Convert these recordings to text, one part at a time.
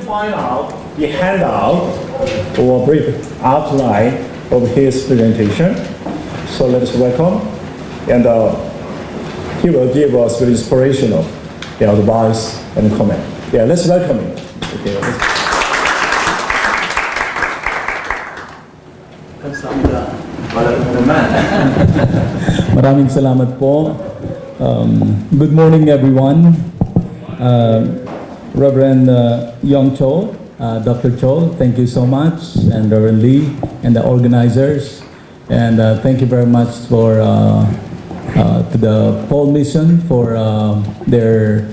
find out the handout or brief outline of his presentation. So let us welcome, and he will give us very inspirational advice and comment. Yeah, let's welcome him. Okay, 감사합니다. 오랜만. Maraming salamat po. Good morning, everyone. Reverend Young Cho, Dr. Cho, thank you so much, and Reverend Lee, and the organizers, and thank you very much for to the Paul Mission for their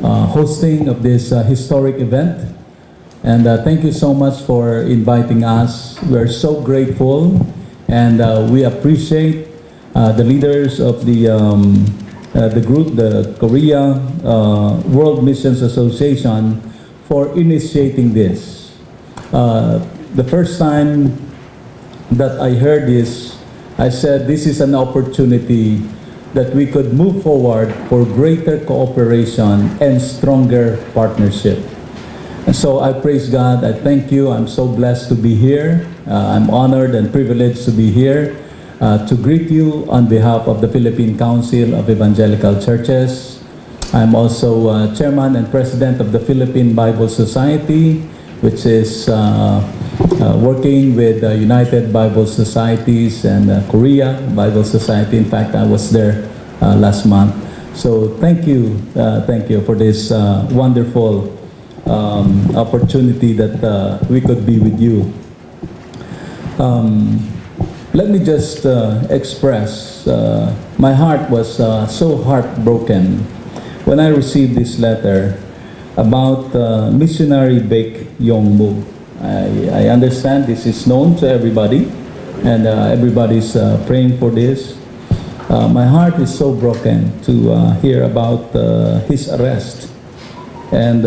hosting of this historic event, and thank you so much for inviting us. We're so grateful, and we appreciate the leaders of the group, the Korea World Missions Association, for initiating this. The first time that I heard this, I said this is an opportunity that we could move forward for greater cooperation and stronger partnership. And so I praise God, I thank you, I'm so blessed to be here. I'm honored and privileged to be here to greet you on behalf of the Philippine Council of Evangelical Churches. I'm also Chairman and President of the Philippine Bible Society, which is working with United Bible Societies and Korea Bible Society. In fact, I was there last month. So thank you for this wonderful opportunity that we could be with you. Let me just express, my heart was so heartbroken when I received this letter about missionary Baek Yong-mu. I understand this is known to everybody, and everybody's praying for this. My heart is so broken to hear about his arrest and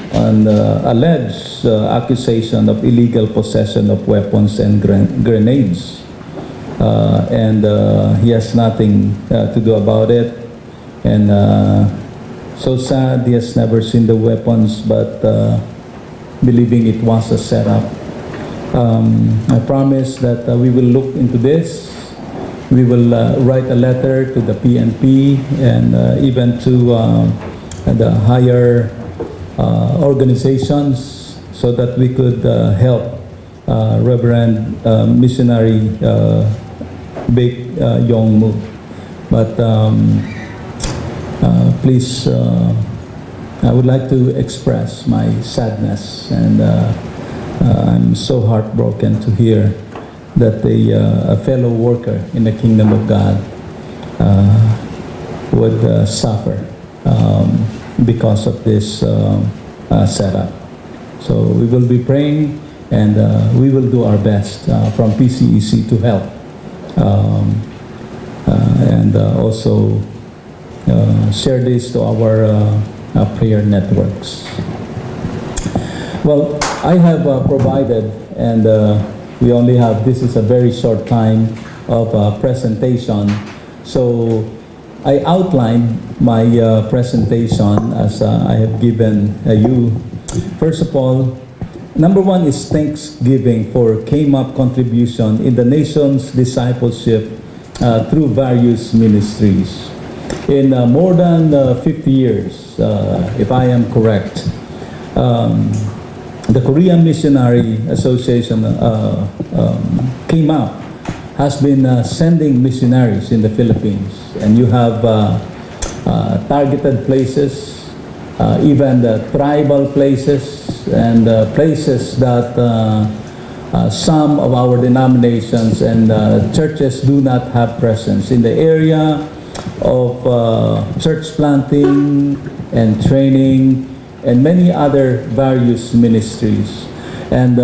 on alleged accusation of illegal possession of weapons and grenades. And he has nothing to do about it. And so sad, he has never seen the weapons, but believing it was a setup. I promise that we will look into this. We will write a letter to the PNP and even to the higher organizations so that we could help Reverend Missionary Baek Yong-mu. But please, I would like to express my sadness, and I'm so heartbroken to hear that a fellow worker in the kingdom of God would suffer because of this setup. So we will be praying, and we will do our best from PCEC to help, and also share this to our prayer networks. Well, I have provided, and we only have, this is a very short time of presentation, so I outlined my presentation as I have given you. First of all, number one is thanksgiving for came-up contribution in the nation's discipleship through various ministries. In more than 50 years, if I am correct, the Korean Missionary Association came up, has been sending missionaries in the Philippines, and you have targeted places, even the tribal places, and places that some of our denominations and churches do not have presence in the area of church planting and training and many other various ministries. And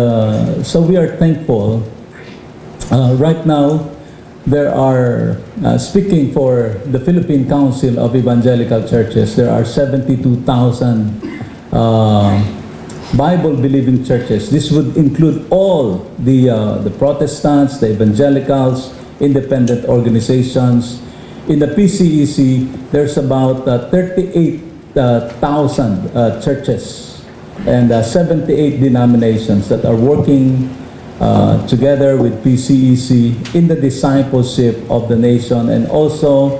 so we are thankful. Right now, there are, speaking for the Philippine Council of Evangelical Churches, there are 72,000 Bible-believing churches. This would include all the Protestants, the Evangelicals, independent organizations. In the PCEC, there's about 38,000 churches. and 78 denominations that are working together with PCEC in the discipleship of the nation, and also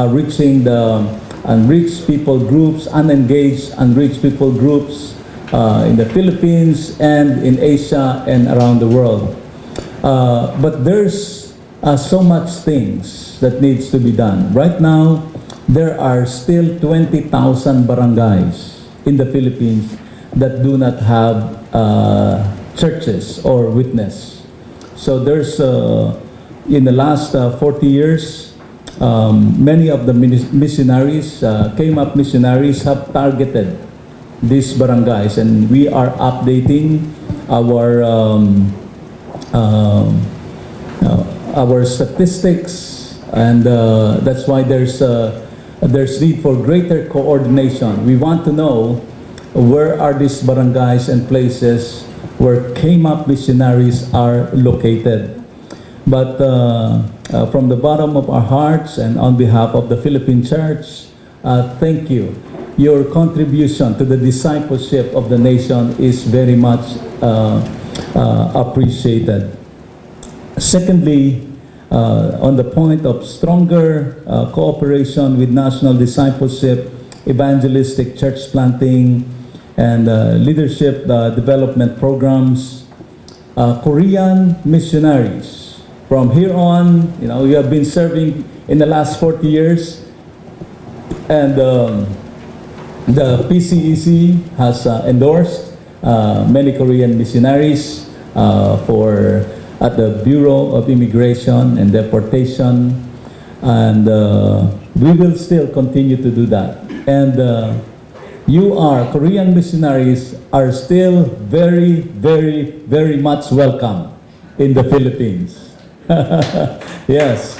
reaching the unreached people groups, unengaged unreached people groups in the Philippines and in Asia and around the world. But there's so much things that needs to be done. Right now, there are still 20,000 barangays in the Philippines that do not have churches or witness. So there's, in the last 40 years, many of the missionaries, came-up missionaries have targeted these barangays, and we are updating our statistics, and that's why there's need for greater coordination. We want to know where are these barangays and places where came-up missionaries are located. But from the bottom of our hearts and on behalf of the Philippine Church, thank you. Your contribution to the discipleship of the nation is very much appreciated. Secondly, on the point of stronger cooperation with national discipleship, evangelistic church planting, and leadership development programs, Korean missionaries. From here on, you have been serving in the last 40 years, and the PCEC has endorsed many Korean missionaries at the Bureau of Immigration and Deportation, and we will still continue to do that. And Korean missionaries are still very, very, very much welcome in the Philippines. Yes.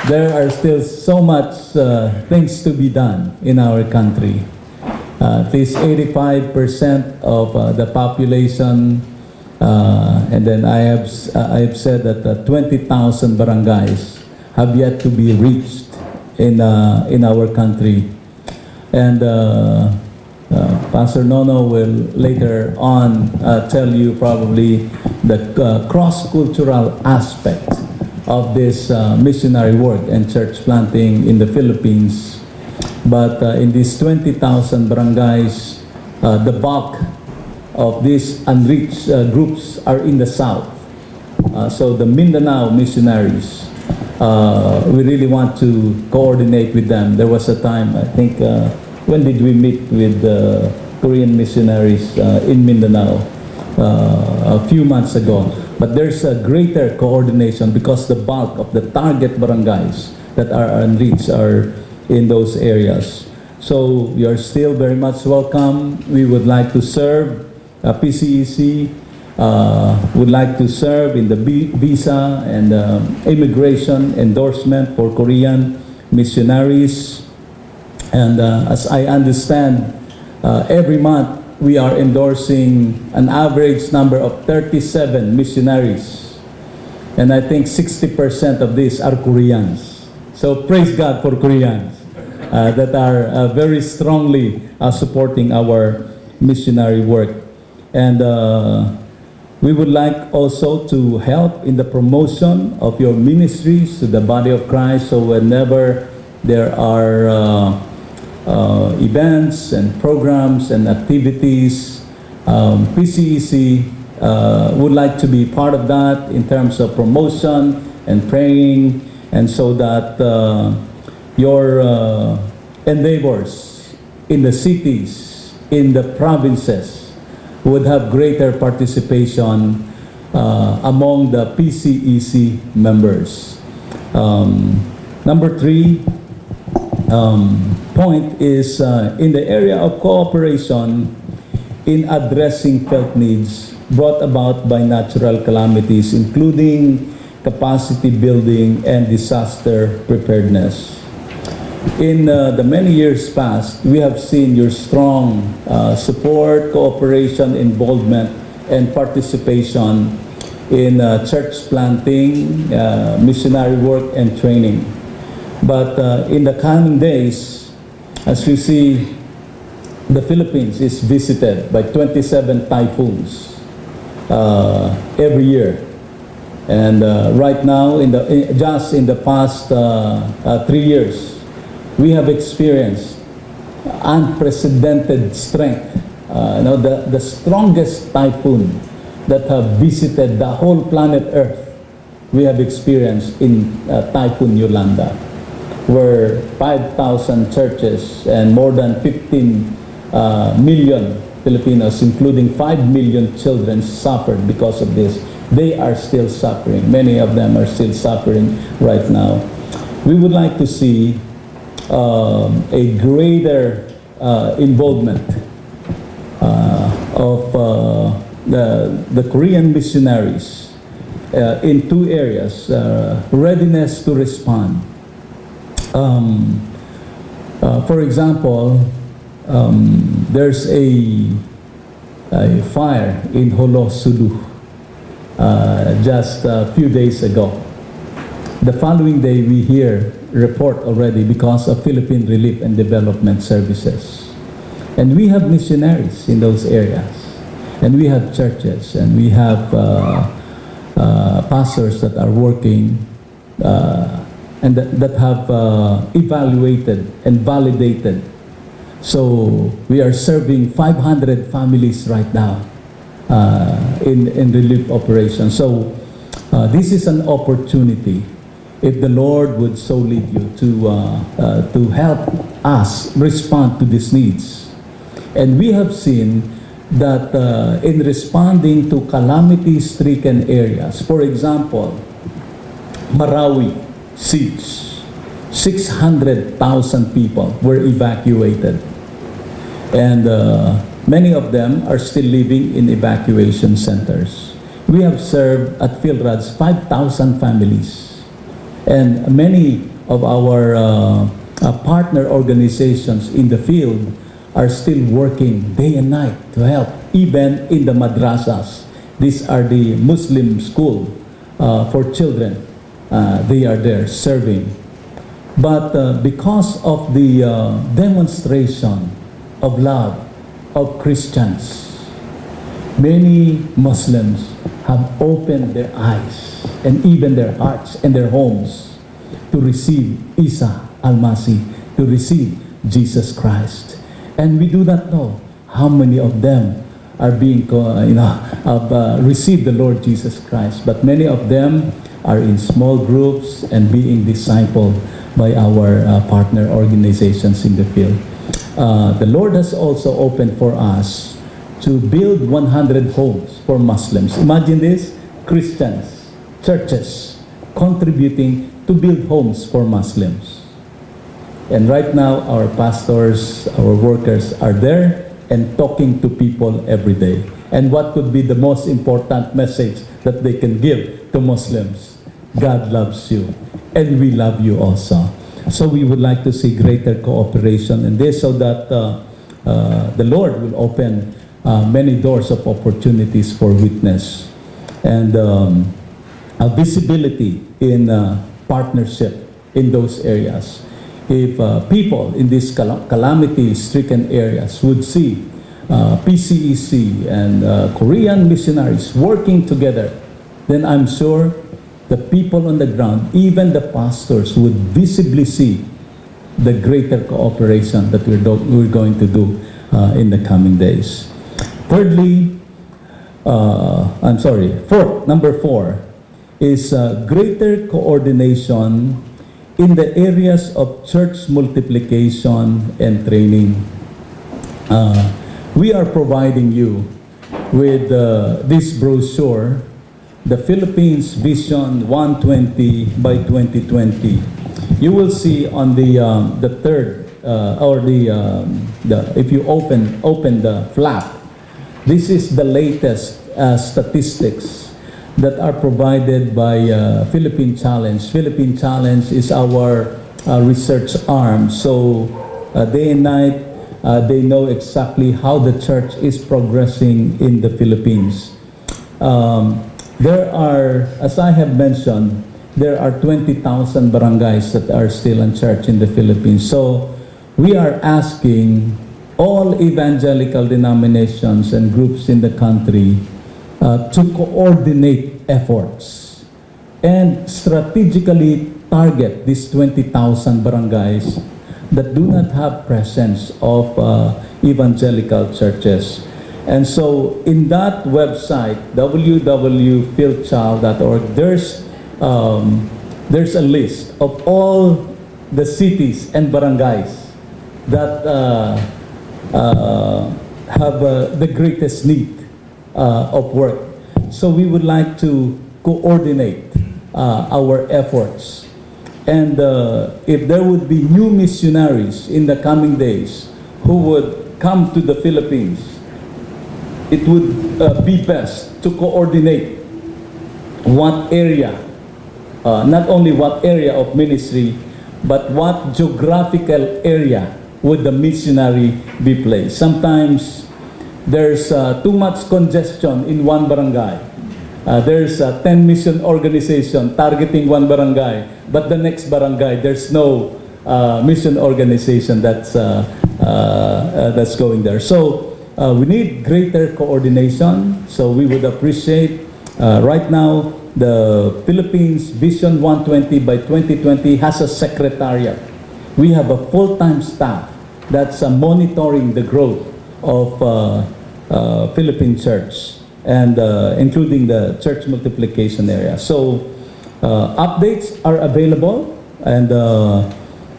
There are still so much things to be done in our country. At least 85% of the population, and then I have said that 20,000 barangays have yet to be reached in our country. And Pastor Nono will later on tell you probably the cross-cultural aspect of this missionary work and church planting in the Philippines. But in these 20,000 barangays, the bulk of these unreached groups are in the south. So the Mindanao missionaries, we really want to coordinate with them. There was a time, I think, when did we meet with Korean missionaries in Mindanao? A few months ago. But there's a greater coordination because the bulk of the target barangays that are unreached are in those areas. So you're still very much welcome. We would like to serve. PCEC would like to serve in the visa and immigration endorsement for Korean missionaries. And as I understand, every month we are endorsing an average number of 37 missionaries. And I think 60% of these are Koreans. So praise God for Koreans that are very strongly supporting our missionary work. And we would like also to help in the promotion of your ministries to the body of Christ. So whenever there are events and programs and activities, PCEC would like to be part of that in terms of promotion and praying, and so that your endeavors in the cities, in the provinces, would have greater participation among the PCEC members. Number 3 point is in the area of cooperation in addressing felt needs brought about by natural calamities, including capacity building and disaster preparedness. In the many years past, we have seen your strong support, cooperation, involvement, and participation in church planting, missionary work, and training. But in the coming days, as you see, the Philippines is visited by 27 typhoons every year. And right now, just in the past 3 years, we have experienced unprecedented strength. The strongest typhoon that have visited the whole planet Earth, we have experienced in Typhoon Yolanda, where 5,000 churches and more than 15 million Filipinos, including 5 million children, suffered because of this. They are still suffering. Many of them are still suffering right now. We would like to see a greater involvement of the Korean missionaries in two areas: readiness to respond. For example, there's a fire in Holo, Sulu, just a few days ago. The following day, we hear report already because of Philippine Relief and Development Services. And we have missionaries in those areas. And we have churches, and we have pastors that are working and that have evaluated and validated. So we are serving 500 families right now in relief operations. So this is an opportunity, if the Lord would so lead you, to help us respond to these needs. And we have seen that in responding to calamity-stricken areas, for example, Marawi siege, 600,000 people were evacuated. And many of them are still living in evacuation centers. We have served at PhilRADS 5,000 families. And many of our partner organizations in the field are still working day and night to help, even in the madrasas. These are the Muslim school for children. They are there serving. But because of the demonstration of love of Christians, many Muslims have opened their eyes and even their hearts and their homes to receive Isa al-Masih, to receive Jesus Christ. And we do not know how many of them are being, have received the Lord Jesus Christ. But many of them are in small groups and being discipled by our partner organizations in the field. The Lord has also opened for us to build 100 homes for Muslims. Imagine this, Christians, churches, contributing to build homes for Muslims. And right now, our pastors, our workers are there and talking to people every day. And what could be the most important message that they can give to Muslims? God loves you, and we love you also. So we would like to see greater cooperation in this, so that the Lord will open many doors of opportunities for witness and a visibility in partnership in those areas. If people in these calamity-stricken areas would see PCEC and Korean missionaries working together, then I'm sure the people on the ground, even the pastors, would visibly see the greater cooperation that we're going to do in the coming days. Thirdly, number 4 is greater coordination in the areas of church multiplication and training. We are providing you with this brochure, the Philippines Vision 120 by 2020. You will see on the third if you open the flap, this is the latest statistics that are provided by Philippine Challenge. Philippine Challenge is our research arm. So day and night, they know exactly how the church is progressing in the Philippines. There are, as I have mentioned, there are 20,000 barangays that are still in church in the Philippines. So we are asking all evangelical denominations and groups in the country to coordinate efforts and strategically target these 20,000 barangays that do not have presence of evangelical churches. And so in that website, www.philchild.org, there's a list of all the cities and barangays that have the greatest need of work. So we would like to coordinate our efforts. And if there would be new missionaries in the coming days who would come to the Philippines, it would be best to coordinate what area, not only what area of ministry, but what geographical area would the missionary be placed. Sometimes there's too much congestion in one barangay. There's 10 mission organization targeting one barangay, but the next barangay there's no mission organization that's going there. So we need greater coordination. So we would appreciate right now the Philippines Vision 120 by 2020 has a secretariat. We have a full-time staff that's monitoring the growth of Philippine church, and including the church multiplication area. So updates are available, and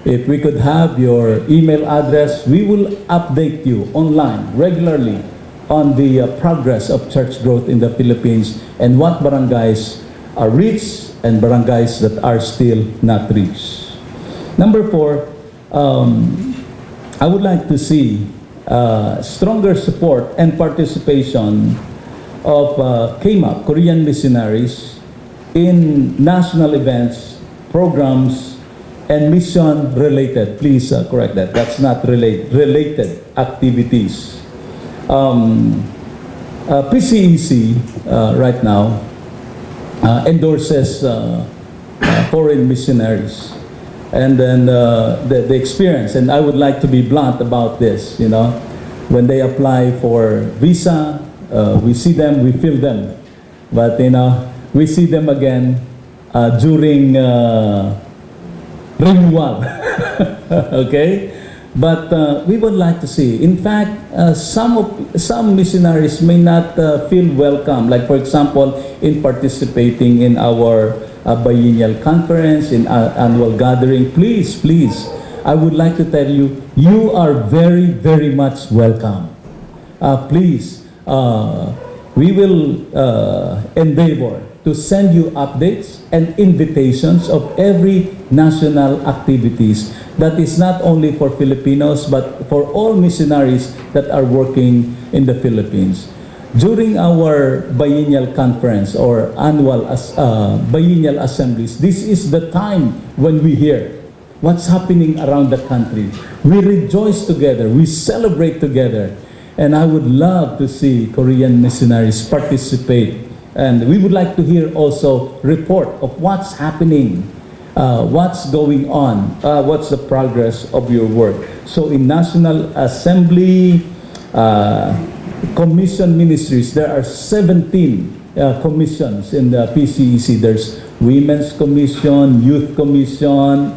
if we could have your email address, we will update you online regularly on the progress of church growth in the Philippines and what barangays are reached and barangays that are still not reached. Number 4, I would like to see stronger support and participation of KMAP, Korean missionaries, in national events, programs, and mission-related. Please correct that. That's not related activities. PCEC right now endorses foreign missionaries, and then the experience. And I would like to be blunt about this. You know, when they apply for visa, we see them, we feel them, but you know, we see them again during renewal. Okay. But we would like to see. In fact, some missionaries may not feel welcome. Like for example, in participating in our biennial conference, in annual gathering. Please, I would like to tell you, you are very, very much welcome. Please, we will endeavor to send you updates and invitations of every national activities that is not only for Filipinos but for all missionaries that are working in the Philippines. During our biennial conference or annual biennial assemblies, this is the time when we hear what's happening around the country. We rejoice together, we celebrate together, and I would love to see Korean missionaries participate. And we would like to hear also report of what's happening, what's going on, what's the progress of your work. So in National Assembly, commission ministries, there are 17 commissions in the PCEC. There's Women's Commission, Youth Commission,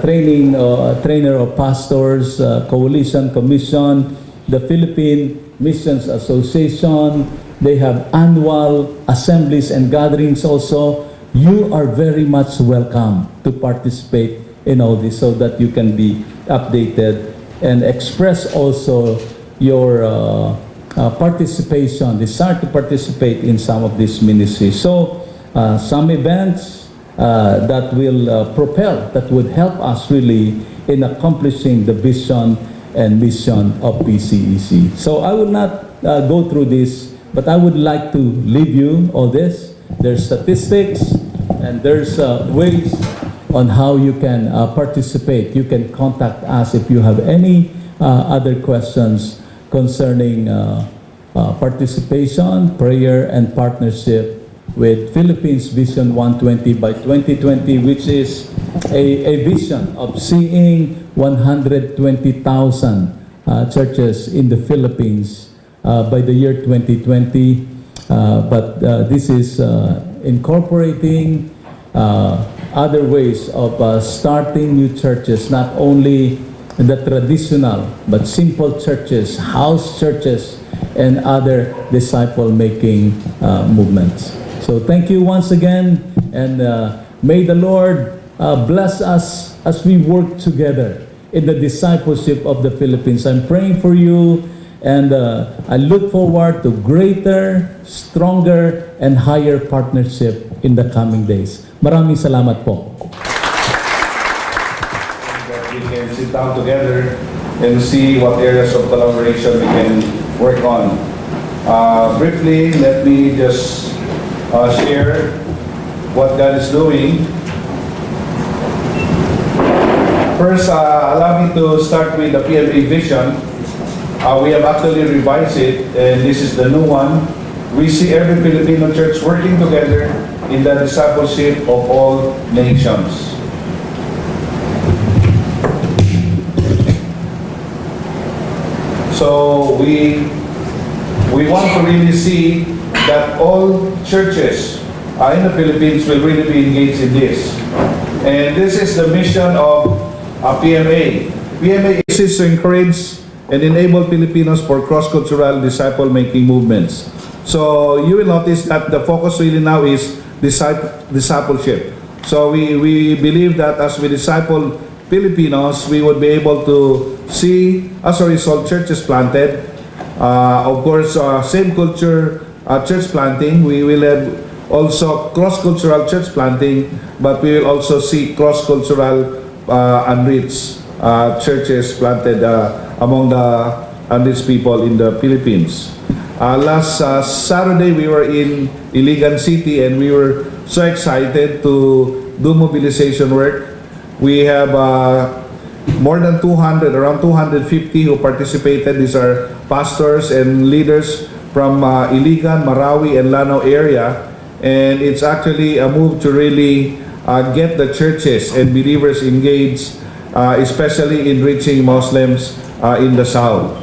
trainer of pastors, Coalition Commission, the Philippine Missions Association. They have annual assemblies and gatherings also. You are very much welcome to participate in all this so that you can be updated and express also your participation, desire to participate in some of these ministries. So some events that will propel, that would help us really in accomplishing the vision and mission of PCEC. So I will not go through this, but I would like to leave you all this. There's statistics and there's ways on how you can participate. You can contact us if you have any other questions concerning participation, prayer, and partnership with Philippines Vision 120 by 2020, which is a vision of seeing 120,000 churches in the Philippines by the year 2020. But this is incorporating other ways of starting new churches, not only the traditional but simple churches, house churches, and other disciple-making movements. So thank you once again, and may the Lord bless us as we work together in the discipleship of the Philippines. I'm praying for you, and I look forward to greater, stronger, and higher partnership in the coming days. Maraming salamat po. That we can sit down together and see what areas of collaboration we can work on. Briefly, let me just share what God is doing. First, allow me to start with the PMA vision. We have actually revised it, and this is the new one. We see every Filipino church working together in the discipleship of all nations. So we want to really see that all churches in the Philippines will really be engaged in this. And this is the mission of PMA. PMA is to encourage and enable Filipinos for cross-cultural disciple-making movements. So you will notice that the focus really now is discipleship. So we believe that as we disciple Filipinos, we would be able to see, as a result, churches planted. Of course, same culture church planting. We will have also cross-cultural church planting, but we will also see cross-cultural unreached churches planted among the unreached people in the Philippines. Last Saturday, we were in Iligan City, and we were so excited to do mobilization work. We have more than 200, around 250 who participated. These are pastors and leaders from Iligan, Marawi, and Lanao area. And it's actually a move to really get the churches and believers engaged, especially in reaching Muslims in the South.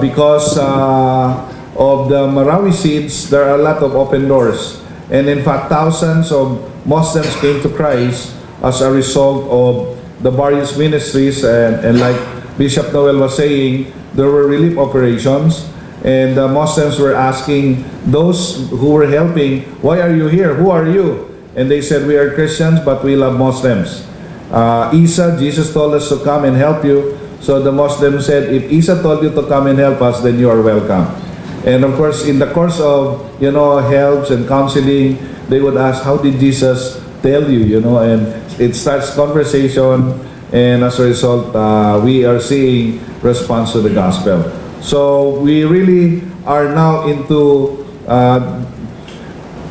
Because of the Marawi seeds, there are a lot of open doors. And in fact, thousands of Muslims came to Christ as a result of the various ministries. And like Bishop Noel was saying, there were relief operations. And the Muslims were asking those who were helping, why are you here? Who are you? And they said, we are Christians, but we love Muslims. Jesus told us to come and help you. So the Muslims said, if Isa told you to come and help us, then you are welcome. And of course, in the course of, helps and counseling, they would ask, how did Jesus tell you, and it starts conversation, and as a result, we are seeing response to the gospel. So we really are now into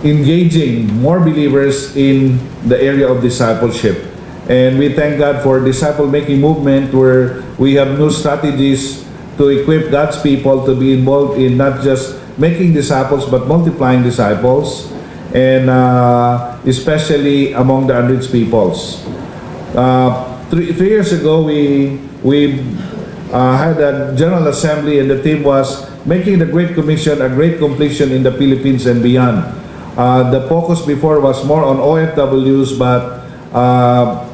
engaging more believers in the area of discipleship. And we thank God for disciple-making movement, where we have new strategies to equip God's people to be involved in not just making disciples, but multiplying disciples, and especially among the unreached peoples. 3 years ago, we had a General Assembly, and the theme was making the Great Commission a great completion in the Philippines and beyond. The focus before was more on OFWs, but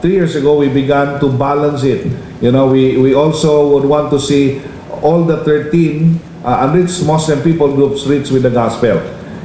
3 years ago we began to balance it. We also would want to see all the 13 unreached Muslim people groups reached with the gospel.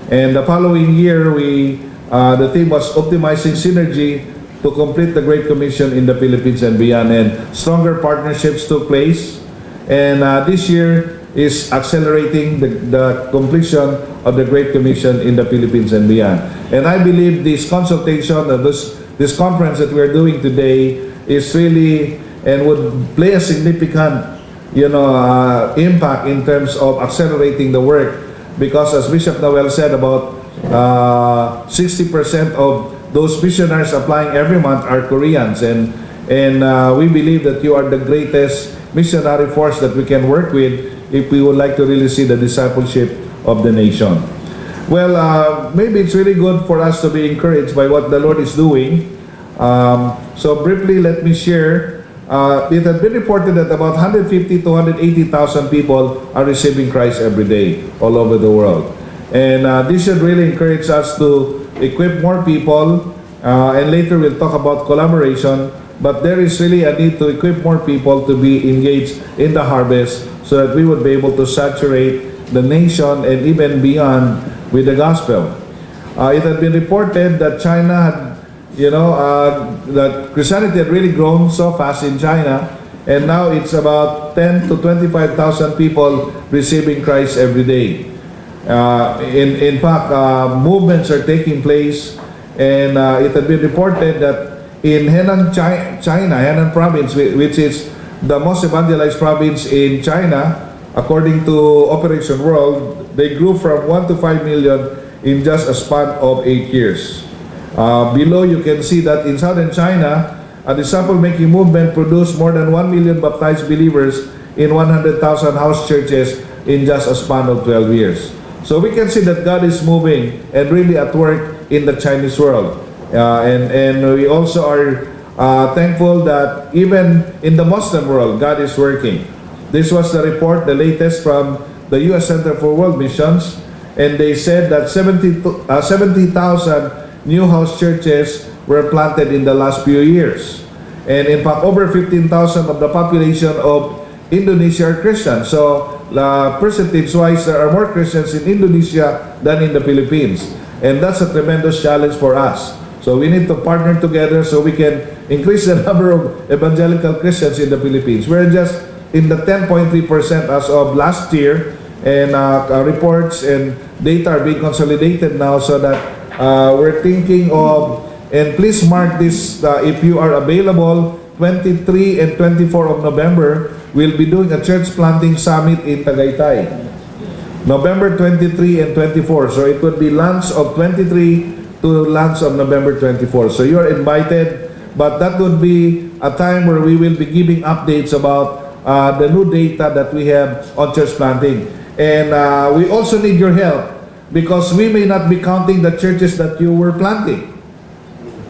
And the following year, the theme was optimizing synergy to complete the Great Commission in the Philippines and beyond. And stronger partnerships took place. And this year is accelerating the completion of the Great Commission in the Philippines and beyond. And I believe this consultation, this conference that we're doing today is really and would play a significant impact in terms of accelerating the work, because as Bishop Noel said, about 60% of those missionaries applying every month are Koreans, and we believe that you are the greatest missionary force that we can work with if we would like to really see the discipleship of the nation. Well, maybe it's really good for us to be encouraged by what the Lord is doing. So briefly, let me share. It has been reported that about 150 to 180,000 people are receiving Christ every day all over the world. And this should really encourage us to equip more people. And later we'll talk about collaboration. But there is really a need to equip more people to be engaged in the harvest so that we would be able to saturate the nation and even beyond with the gospel. It had been reported that China had, that Christianity had really grown so fast in China, and now it's about 10 to 25,000 people receiving Christ every day. In fact, movements are taking place, and it had been reported that in Henan, China, Henan province, which is the most evangelized province in China, according to Operation World, they grew from 1 to 5 million in just a span of 8 years. Below, you can see that in southern China, a disciple-making movement produced more than 1 million baptized believers in 100,000 house churches in just a span of 12 years. So we can see that God is moving and really at work in the Chinese world. And we also are thankful that even in the Muslim world, God is working. This was the report, the latest from the U.S. Center for World Missions, and they said that 70,000 new house churches were planted in the last few years. And in fact, over 15,000 of the population of Indonesia are Christians. So percentage-wise, there are more Christians in Indonesia than in the Philippines. And that's a tremendous challenge for us. So we need to partner together so we can increase the number of evangelical Christians in the Philippines. We're just in the 10.3% as of last year, and reports and data are being consolidated now so that we're thinking of, and please mark this if you are available, 23 and 24 of November, we'll be doing a church planting summit in Tagaytay. November 23 and 24. So it would be lunch of 23 to lunch of November 24. So you are invited, but that would be a time where we will be giving updates about the new data that we have on church planting. And we also need your help because we may not be counting the churches that you were planting.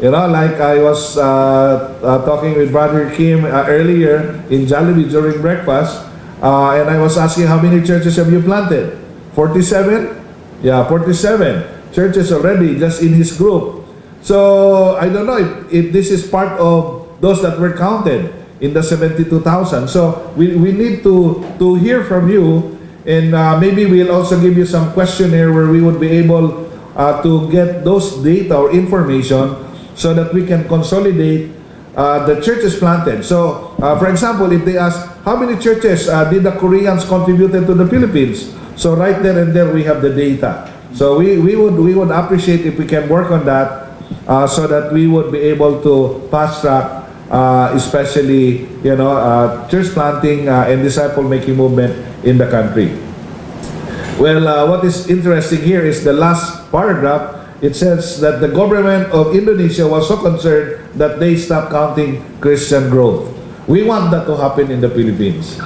Like I was talking with Brother Kim earlier in Jollibee during breakfast, and I was asking how many churches have you planted? 47? Yeah, 47 churches already just in his group. So I don't know if this is part of those that were counted in the 72,000. So we need to hear from you, and maybe we'll also give you some questionnaire where we would be able to get those data or information so that we can consolidate the churches planted. So for example, if they ask how many churches did the Koreans contributed to the Philippines, so right there and there we have the data. So we would appreciate if we can work on that so that we would be able to fast track especially church planting and disciple making movement in the country. Well, what is interesting here is the last paragraph. It says that the government of Indonesia was so concerned that they stopped counting Christian growth. We want that to happen in the Philippines.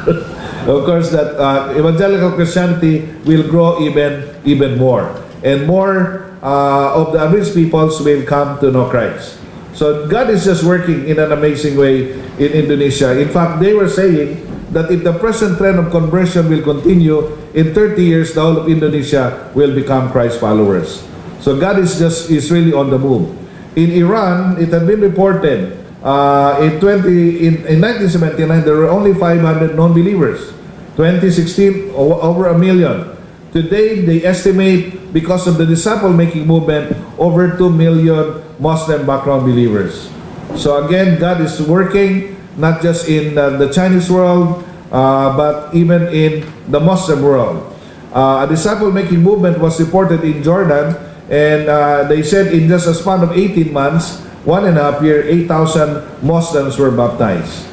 Of course, that evangelical Christianity will grow even more, and more of the unreached peoples will come to know Christ. So God is just working in an amazing way in Indonesia. In fact, they were saying that if the present trend of conversion will continue, in 30 years, the whole of Indonesia will become Christ followers. So God is really on the move. In Iran, it had been reported in 1979 there were only 500 non-believers. 2016, over 1 million. Today, they estimate, because of the disciple-making movement, over 2 million Muslim background believers. So again, God is working not just in the Chinese world, but even in the Muslim world. A disciple-making movement was reported in Jordan, and they said in just a span of 18 months, 1.5 years, 8,000 Muslims were baptized.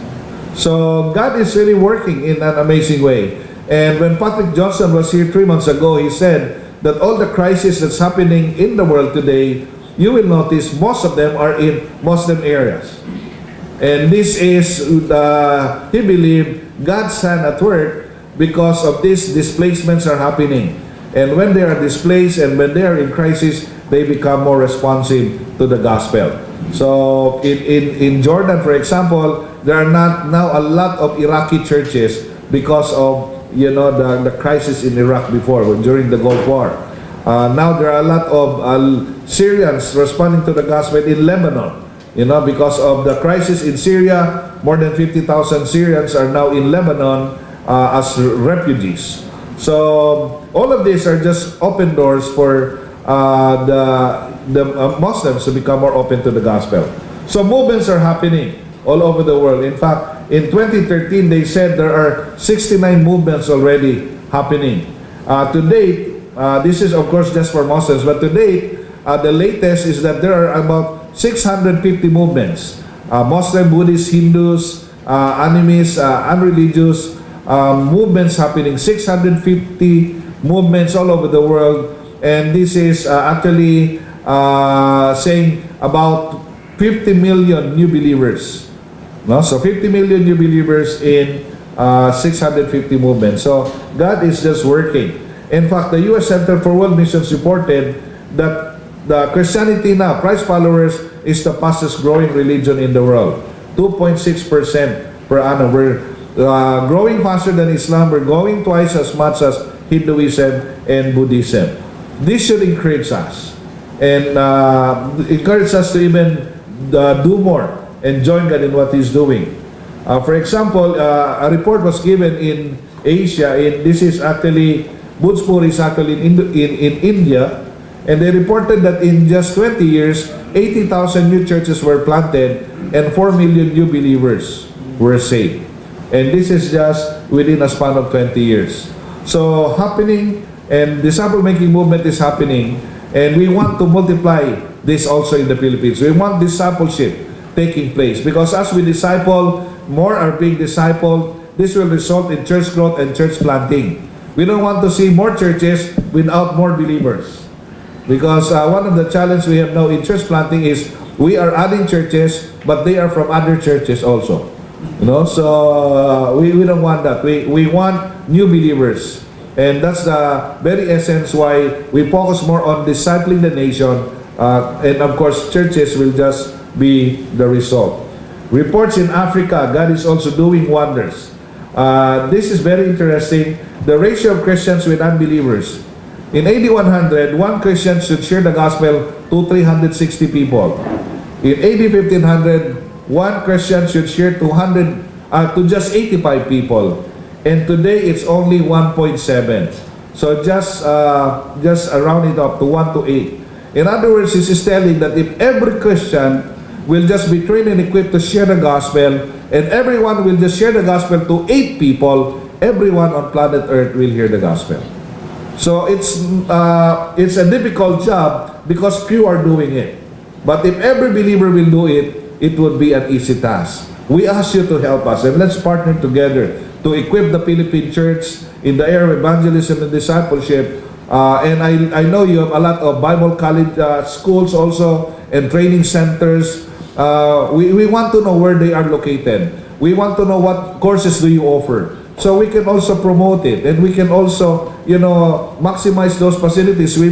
So God is really working in an amazing way. And when Patrick Johnson was here 3 months ago, he said that all the crises that's happening in the world today, you will notice most of them are in Muslim areas. And this is, he believed, God's hand at work because of these displacements are happening. And when they are displaced and when they are in crisis, they become more responsive to the gospel. So in Jordan, for example, there are not now a lot of Iraqi churches because of the crisis in Iraq before, during the Gulf War. Now there are a lot of Syrians responding to the gospel in Lebanon. Because of the crisis in Syria, more than 50,000 Syrians are now in Lebanon as refugees. So all of these are just open doors for the Muslims to become more open to the gospel. So movements are happening all over the world. In fact, in 2013, they said there are 69 movements already happening. To date, this is of course just for Muslims, but to date, the latest is that there are about 650 movements. Muslim, Buddhist, Hindus, animists, unreligious movements happening. 650 movements all over the world. And this is actually saying about 50 million new believers. No? So 50 million new believers in 650 movements. So God is just working. In fact, the U.S. Center for World Missions reported that the Christianity now, Christ followers, is the fastest growing religion in the world. 2.6% per annum. We're growing faster than Islam. We're growing twice as much as Hinduism and Buddhism. This should encourage us and encourage us to even do more and join God in what He's doing. For example, a report was given in Asia. This is actually, Bhojpur is actually in India. And they reported that in just 20 years, 80,000 new churches were planted and 4 million new believers were saved. And this is just within a span of 20 years. So happening, and disciple-making movement is happening, and we want to multiply this also in the Philippines. We want discipleship taking place because as we disciple, more are being discipled. This will result in church growth and church planting. We don't want to see more churches without more believers. Because one of the challenges we have now in church planting is we are adding churches, but they are from other churches also. So we don't want that. We want new believers. And that's the very essence why we focus more on discipling the nation. And of course, churches will just be the result. Reports in Africa, God is also doing wonders. This is very interesting. The ratio of Christians with unbelievers. In AD 100, one Christian should share the gospel to 360 people. In AD 1500, one Christian should share to just 85 people. And today, it's only 1.7. So just round it up to 1 to 8. In other words, this is telling that if every Christian will just be trained and equipped to share the gospel, and everyone will just share the gospel to 8 people, everyone on planet Earth will hear the gospel. So it's a difficult job because few are doing it. But if every believer will do it, it would be an easy task. We ask you to help us, and let's partner together to equip the Philippine church in the area of evangelism and discipleship. And I know you have a lot of Bible college schools also and training centers. We want to know where they are located. We want to know what courses do you offer. So we can also promote it, and we can also, maximize those facilities. We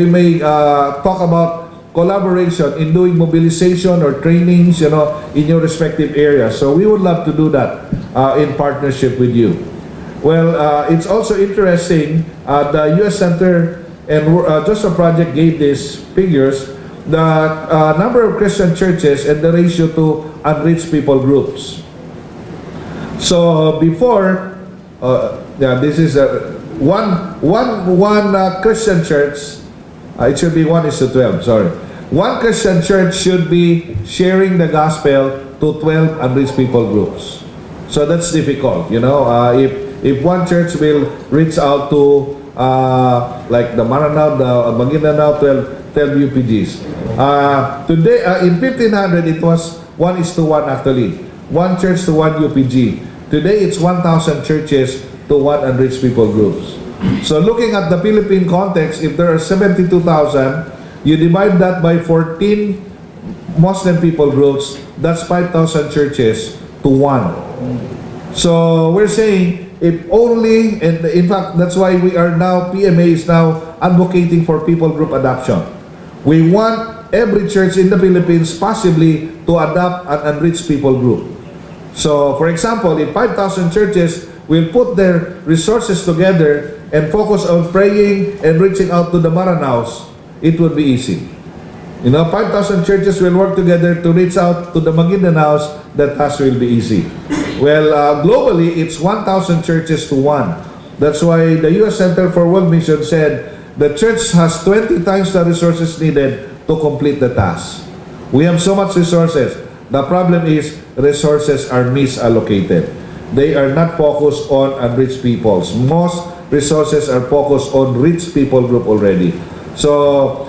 may talk about collaboration in doing mobilization or trainings, in your respective areas. So we would love to do that in partnership with you. Well, it's also interesting. The U.S. Center and Just a Project gave these figures. The number of Christian churches and the ratio to unreached people groups. So before, this is one Christian church. It should be 1:12. Sorry, one Christian church should be sharing the gospel to 12 unreached people groups. So that's difficult, If one church will reach out to like the Maranao, the Maguindanao, 12 UPGs. Today, in 1500, it was 1:1 actually. One church to one UPG. Today, it's 1,000 churches to one unreached people groups. So looking at the Philippine context, if there are 72,000, you divide that by 14 Muslim people groups, that's 5,000 churches to one. So we're saying if only, and in fact, that's why we are now, PMA is now advocating for people group adoption. We want every church in the Philippines possibly to adopt an unreached people group. So, for example, if 5,000 churches will put their resources together and focus on praying and reaching out to the Maranaos, it would be easy. 5,000 churches will work together to reach out to the Maguindanaos, that task will be easy. Well, globally, it's 1,000 churches to 1. That's why the U.S. Center for World Mission said the church has 20 times the resources needed to complete the task. We have so much resources. The problem is resources are misallocated. They are not focused on unreached peoples. Most resources are focused on rich people group already. So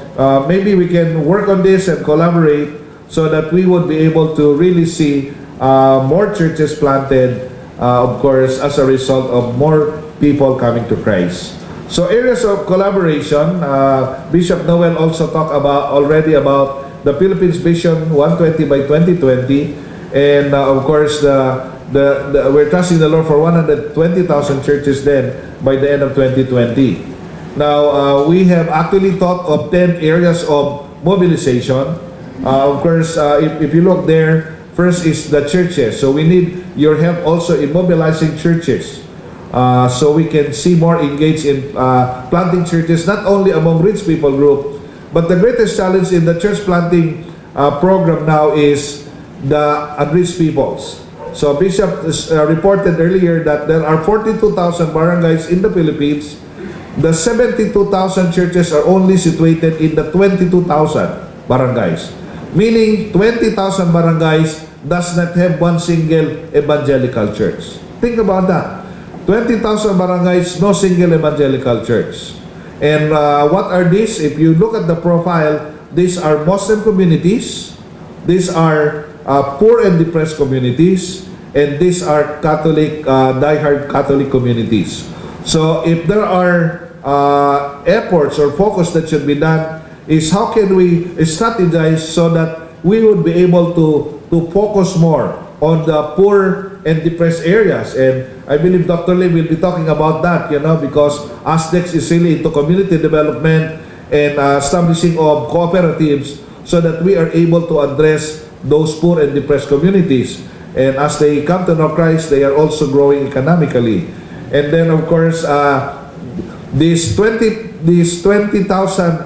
maybe we can work on this and collaborate so that we would be able to really see more churches planted, of course, as a result of more people coming to Christ. So areas of collaboration, Bishop Noel also talked already about the Philippines Vision 120 by 2020, and of course we're trusting the Lord for 120,000 churches then by the end of 2020. Now we have actually thought of 10 areas of mobilization. Of course, if you look there, first is the churches. So we need your help also in mobilizing churches. So we can see more engaged in planting churches, not only among rich people group, but the greatest challenge in the church planting program now is the unreached peoples. So Bishop reported earlier that there are 42,000 barangays in the Philippines. The 72,000 churches are only situated in the 22,000 barangays. Meaning 20,000 barangays does not have one single evangelical church. Think about that. 20,000 barangays, no single evangelical church. And what are these? If you look at the profile, these are Muslim communities, these are poor and depressed communities, and these are Catholic, diehard Catholic communities. So if there are efforts or focus that should be done, is how can we strategize so that we would be able to focus more on the poor and depressed areas. And I believe Dr. Lee will be talking about that, because ASDEX is really into community development and establishing of cooperatives so that we are able to address those poor and depressed communities. And as they come to know Christ, they are also growing economically. And then, of course, these 20,000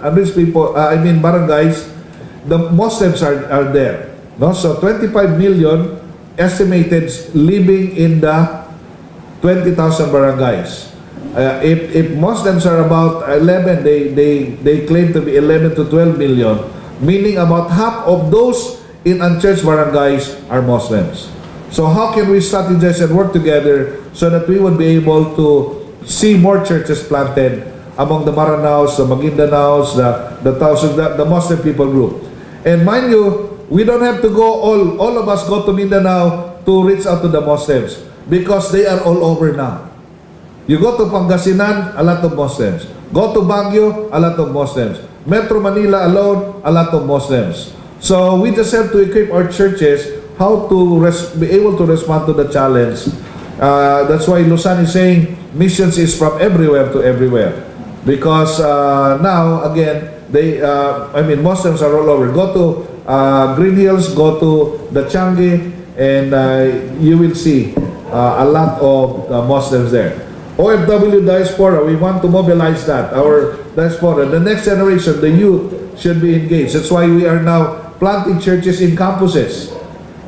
unreached people, barangays, the Muslims are there. No? So 25 million estimated living in the 20,000 barangays. If Muslims are about 11, they claim to be 11 to 12 million, meaning about half of those in unchurched barangays are Muslims. So how can we strategize and work together so that we would be able to see more churches planted among the Maranaos, the Maguindanaos, the Muslim people group? And mind you, we don't have to go, all of us go to Mindanao to reach out to the Muslims because they are all over now. You go to Pangasinan, a lot of Muslims. Go to Baguio, a lot of Muslims. Metro Manila alone, a lot of Muslims. So we just have to equip our churches how to be able to respond to the challenge. That's why Luzon is saying missions is from everywhere to everywhere. Because now, again, Muslims are all over. Go to Green Hills, go to the Changi, and you will see a lot of Muslims there. OFW diaspora, we want to mobilize that, our diaspora. The next generation, the youth, should be engaged. That's why we are now planting churches in campuses.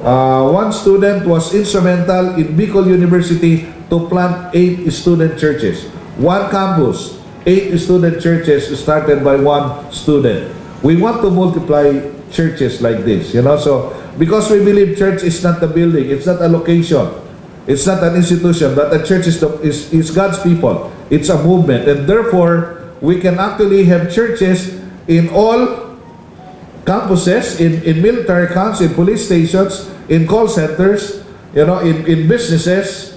One student was instrumental in Bicol University to plant 8 student churches. One campus, 8 student churches started by one student. We want to multiply churches like this, so because we believe church is not a building, it's not a location, it's not an institution, but a church is God's people. It's a movement, and therefore we can actually have churches in all campuses, in military camps, in police stations, in call centers, in businesses,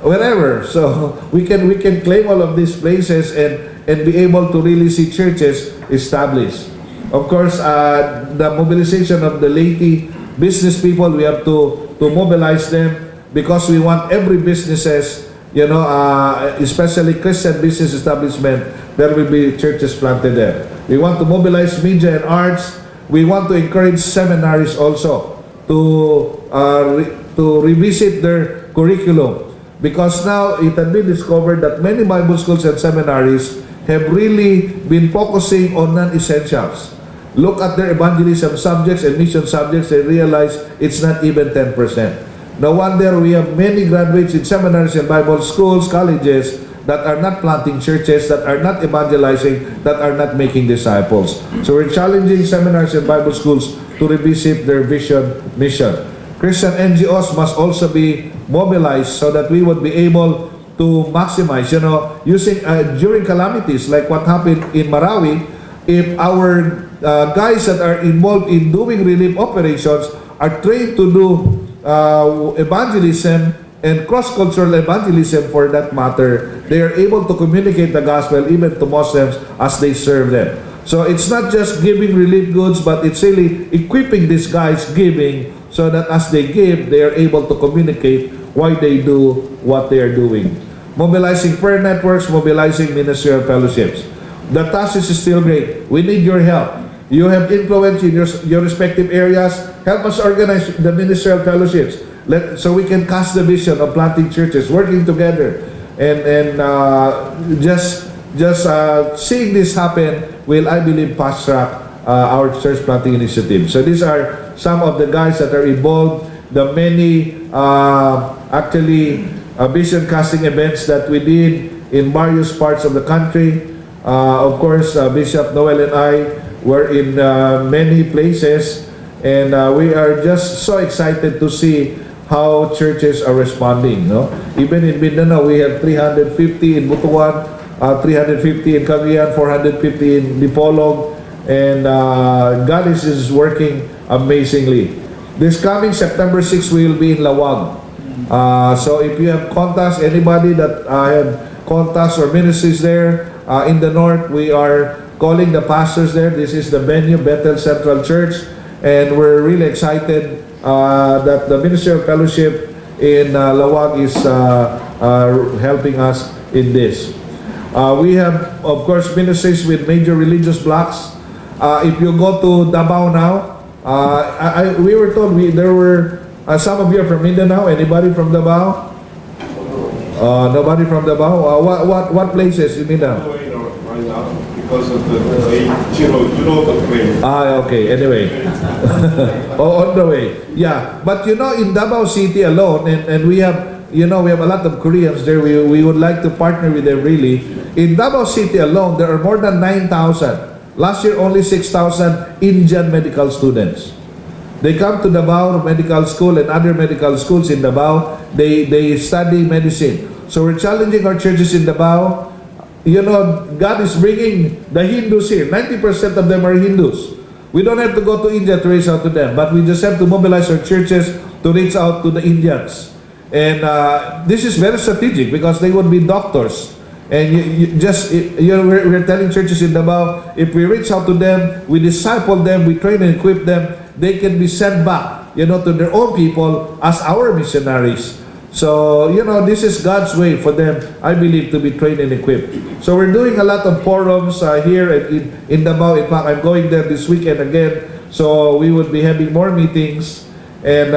wherever. So we can claim all of these places and be able to really see churches established. Of course, the mobilization of the laity business people, we have to mobilize them because we want every businesses especially Christian business establishment, there will be churches planted there. We want to mobilize media and arts. We want to encourage seminaries also to revisit their curriculum, because now it has been discovered that many Bible schools and seminaries have really been focusing on non-essentials. Look at their evangelism subjects and mission subjects and realize it's not even 10%. No wonder we have many graduates in seminaries and Bible schools, colleges, that are not planting churches, that are not evangelizing, that are not making disciples. So we're challenging seminaries and Bible schools to revisit their vision, mission. Christian NGOs must also be mobilized so that we would be able to maximize, using during calamities like what happened in Marawi. If our guys that are involved in doing relief operations are trained to do evangelism and cross-cultural evangelism for that matter, they are able to communicate the gospel even to Muslims as they serve them. So it's not just giving relief goods, but it's really equipping these guys giving so that as they give, they are able to communicate why they do what they are doing. Mobilizing prayer networks, mobilizing ministerial fellowships. The task is still great. We need your help. You have influence in your respective areas. Help us organize the ministerial fellowships so we can cast the vision of planting churches, working together, and just seeing this happen will, I believe, fast track our church planting initiative. So these are some of the guys that are involved. The many vision casting events that we did in various parts of the country. Of course, Bishop Noel and I were in many places, and we are just so excited to see how churches are responding. Even in Mindanao, we have 350 in Butuan, 350 in Cagayan, 450 in Dipolog, and God is working amazingly. This coming September 6, we will be in Lawag. So if you have contacts, anybody that have contacts or ministries there in the north, we are calling the pastors there. This is the venue, Bethel Central Church, and we're really excited that the Ministerial Fellowship in Lawag is helping us in this. We have, of course, ministries with major religious blocks. If you go to Davao now, we were told there were some of you are from Mindanao. Anybody from Davao? Nobody from Davao. What places in Mindanao? Right now, because of the way, you know the way. Okay. Anyway, on the way. Yeah, but in Davao City alone, and we have, we have a lot of Koreans there. We would like to partner with them really. In Davao City alone, there are more than 9,000. Last year, only 6,000 Indian medical students. They come to Davao Medical School and other medical schools in Davao. They study medicine. So we're challenging our churches in Davao. God is bringing the Hindus here. 90% of them are Hindus. We don't have to go to India to reach out to them, but we just have to mobilize our churches to reach out to the Indians. And this is very strategic because they would be doctors. And we're telling churches in Davao, if we reach out to them, we disciple them, we train and equip them, they can be sent back, to their own people as our missionaries. So, this is God's way for them, I believe, to be trained and equipped. So we're doing a lot of forums here in Davao. In fact, I'm going there this weekend again. So we would be having more meetings and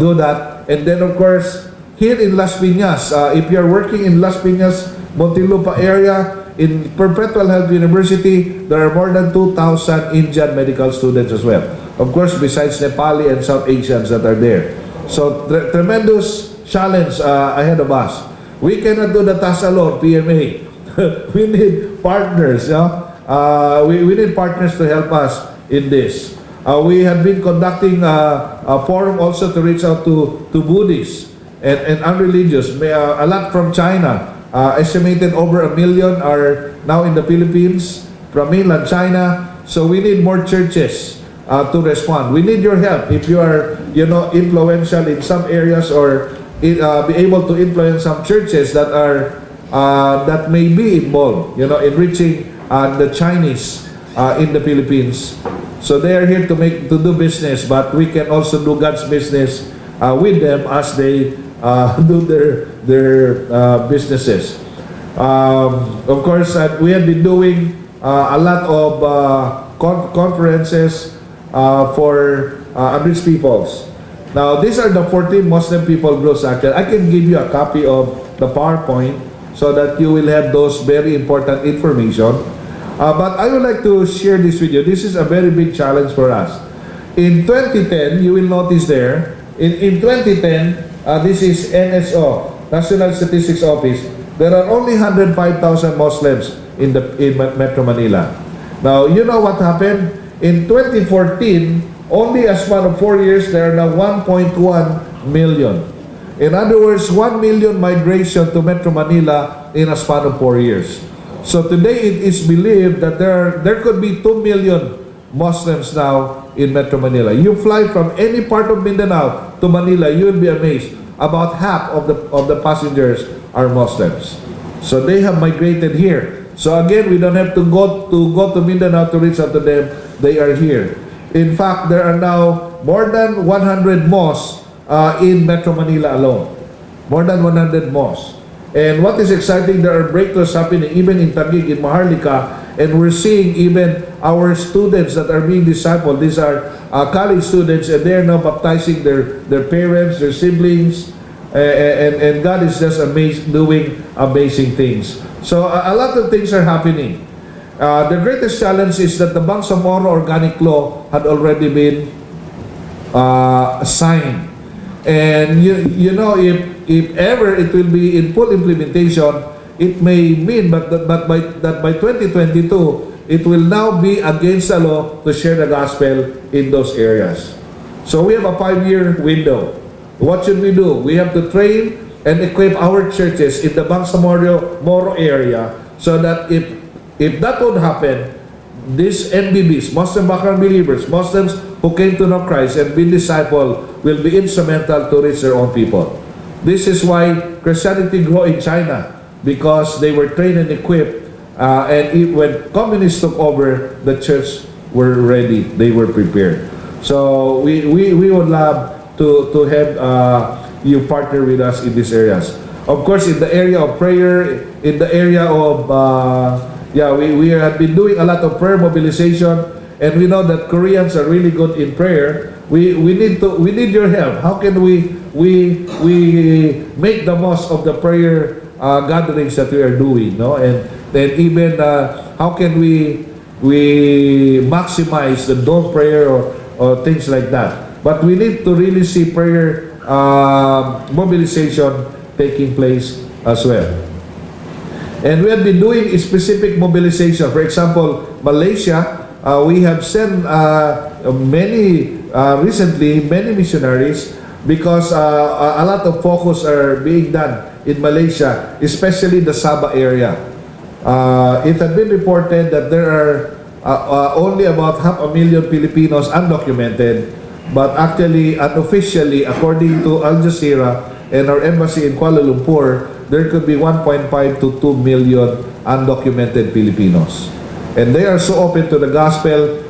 do that. And then, of course, here in Las Piñas, if you're working in Las Piñas, Montilupa area, in Perpetual Health University, there are more than 2,000 Indian medical students as well. Of course, besides Nepali and South Asians that are there. So, tremendous challenge ahead of us. We cannot do the task alone, PMA. We need partners. We need partners to help us in this. We have been conducting a forum also to reach out to Buddhists and unreligious. A lot from China. Estimated over 1 million are now in the Philippines from mainland China. So we need more churches to respond. We need your help. If you are, influential in some areas or be able to influence some churches that are that may be involved, in reaching the Chinese in the Philippines. So they are here to do business, but we can also do God's business with them as they do businesses. Of course, we have been doing a lot of conferences for unreached peoples. Now, these are the 14 Muslim people groups actually. I can give you a copy of the PowerPoint so that you will have those very important information. But I would like to share this with you. This is a very big challenge for us. In 2010, you will notice there, in 2010, this is NSO, National Statistics Office. There are only 105,000 Muslims in Metro Manila. Now, you know what happened? In 2014, only a span of 4 years, there are now 1.1 million. In other words, 1 million migration to Metro Manila in a span of 4 years. So today it is believed that there could be 2 million Muslims now in Metro Manila. You fly from any part of Mindanao to Manila, you will be amazed. About half of the passengers are Muslims. So they have migrated here. So again, we don't have to go to Mindanao to reach out to them. They are here. In fact, there are now more than 100 mosques in Metro Manila alone. More than 100 mosques. And what is exciting, there are breakthroughs happening even in Taguig, in Maharlika, and we're seeing even our students that are being discipled. These are college students, and they're now baptizing their parents, their siblings, and God is just doing amazing things. So a lot of things are happening. The greatest challenge is that the Bangsamoro Organic Law had already been signed. And you know, if ever it will be in full implementation, it may mean that by 2022, it will now be against the law to share the gospel in those areas. So we have a 5-year window. What should we do? We have to train and equip our churches in the Bangsamoro area so that if that would happen, these MBBs, Muslim background believers, Muslims who came to know Christ and been discipled, will be instrumental to reach their own people. This is why Christianity grew in China, because they were trained and equipped, and when communists took over, the church were ready, they were prepared. So we would love to have you partner with us in these areas. Of course, in the area of prayer, in the area of we have been doing a lot of prayer mobilization, and we know that Koreans are really good in prayer. We need your help. How can we make the most of the prayer gatherings that we are doing, no? And then even how can we maximize the dawn prayer or things like that? But we need to really see prayer mobilization taking place as well. And we have been doing a specific mobilization. For example, Malaysia, we have sent recently many missionaries, because a lot of focus are being done in Malaysia, especially the Sabah area. It had been reported that there are only about 500,000 Filipinos undocumented, but actually, unofficially, according to Al Jazeera and our embassy in Kuala Lumpur, there could be 1.5 to 2 million undocumented Filipinos. And they are so open to the gospel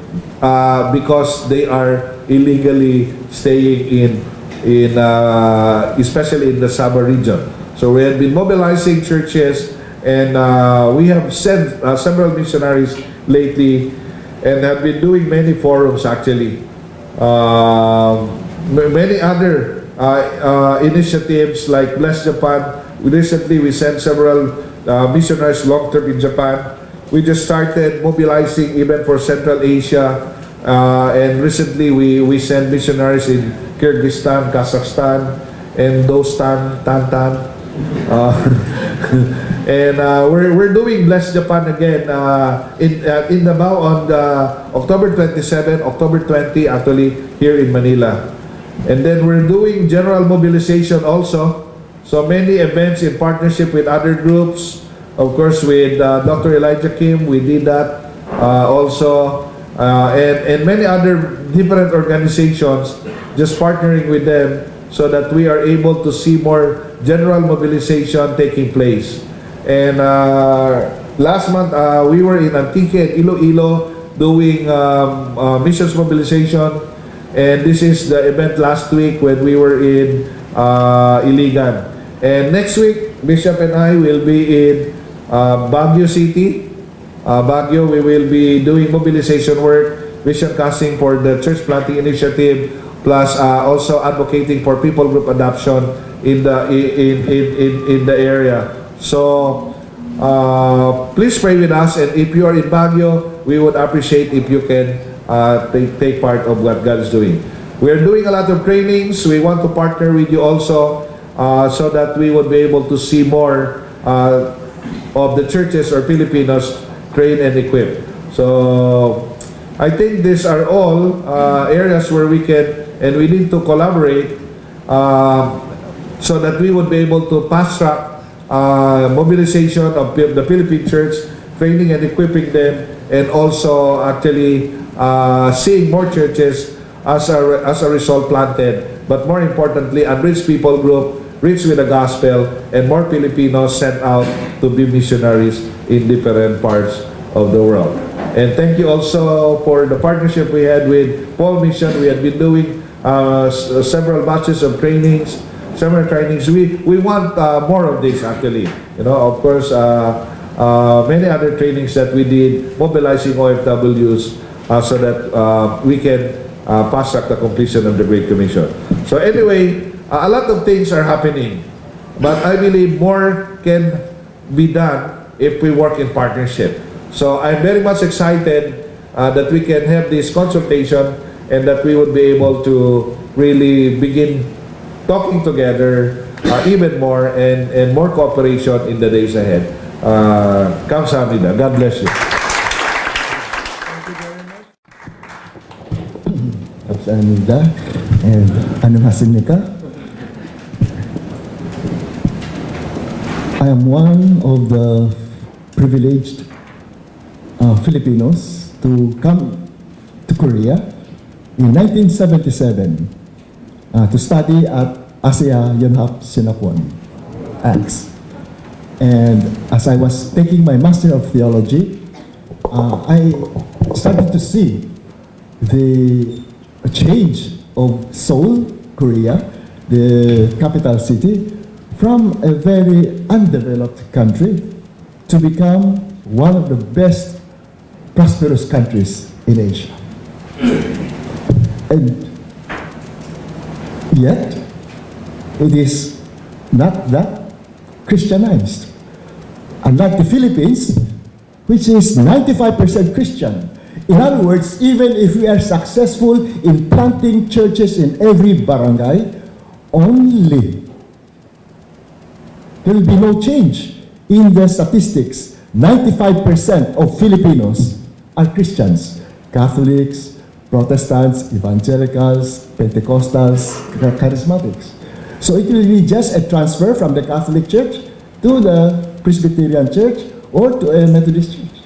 because they are illegally staying in especially in the Sabah region. So we have been mobilizing churches, and we have sent several missionaries lately, and have been doing many forums actually. Many other initiatives like Bless Japan. Recently we sent several missionaries long-term in Japan. We just started mobilizing even for Central Asia, and recently we sent missionaries in Kyrgyzstan, Kazakhstan, and Dostan, Tantan. And we're doing Bless Japan again in Davao on October 27, October 20 actually here in Manila. And then we're doing general mobilization also. So many events in partnership with other groups. Of course, with Dr. Elijah Kim, we did that also. And many other different organizations, just partnering with them so that we are able to see more general mobilization taking place. And last month, we were in Antique and Iloilo doing missions mobilization. And this is the event last week when we were in Iligan. And next week, Bishop and I will be in Baguio City. Baguio, we will be doing mobilization work, vision casting for the church planting initiative, plus also advocating for people group adoption in the area. So please pray with us, and if you are in Baguio, we would appreciate if you can take part of what God is doing. We are doing a lot of trainings. We want to partner with you also so that we would be able to see more of the churches or Filipinos trained and equipped. So I think these are all areas where we can and we need to collaborate so that we would be able to fast track mobilization of the Philippine church, training and equipping them, and also actually seeing more churches as a result planted, but more importantly, unreached people group reached with the gospel, and more Filipinos sent out to be missionaries in different parts of the world. And thank you also for the partnership we had with Paul Mission. We had been doing several batches of trainings, summer trainings. We want more of this actually. You know, of course, many other trainings that we did, mobilizing OFWs so that we can fast track the completion of the Great Commission. So anyway, a lot of things are happening, but I believe more can be done if we work in partnership. So I'm very much excited that we can have this consultation and that we would be able to really begin talking together even more and more cooperation in the days ahead. Kamsahamnida. God bless you. 감사합니다. 안녕하십니까? I am one of the privileged Filipinos to come to Korea in 1977 to study at Asia Yonhap Sinapon, AX. And as I was taking my Master of Theology, I started to see the change of Seoul, Korea, the capital city, from a very undeveloped country to become one of the best prosperous countries in Asia. And yet, it is not that Christianized. Unlike the Philippines, which is 95% Christian. In other words, even if we are successful in planting churches in every barangay, only there will be no change in the statistics. 95% of Filipinos are Christians, Catholics, Protestants, Evangelicals, Pentecostals, Charismatics. So it will be just a transfer from the Catholic Church to the Presbyterian Church or to a Methodist Church.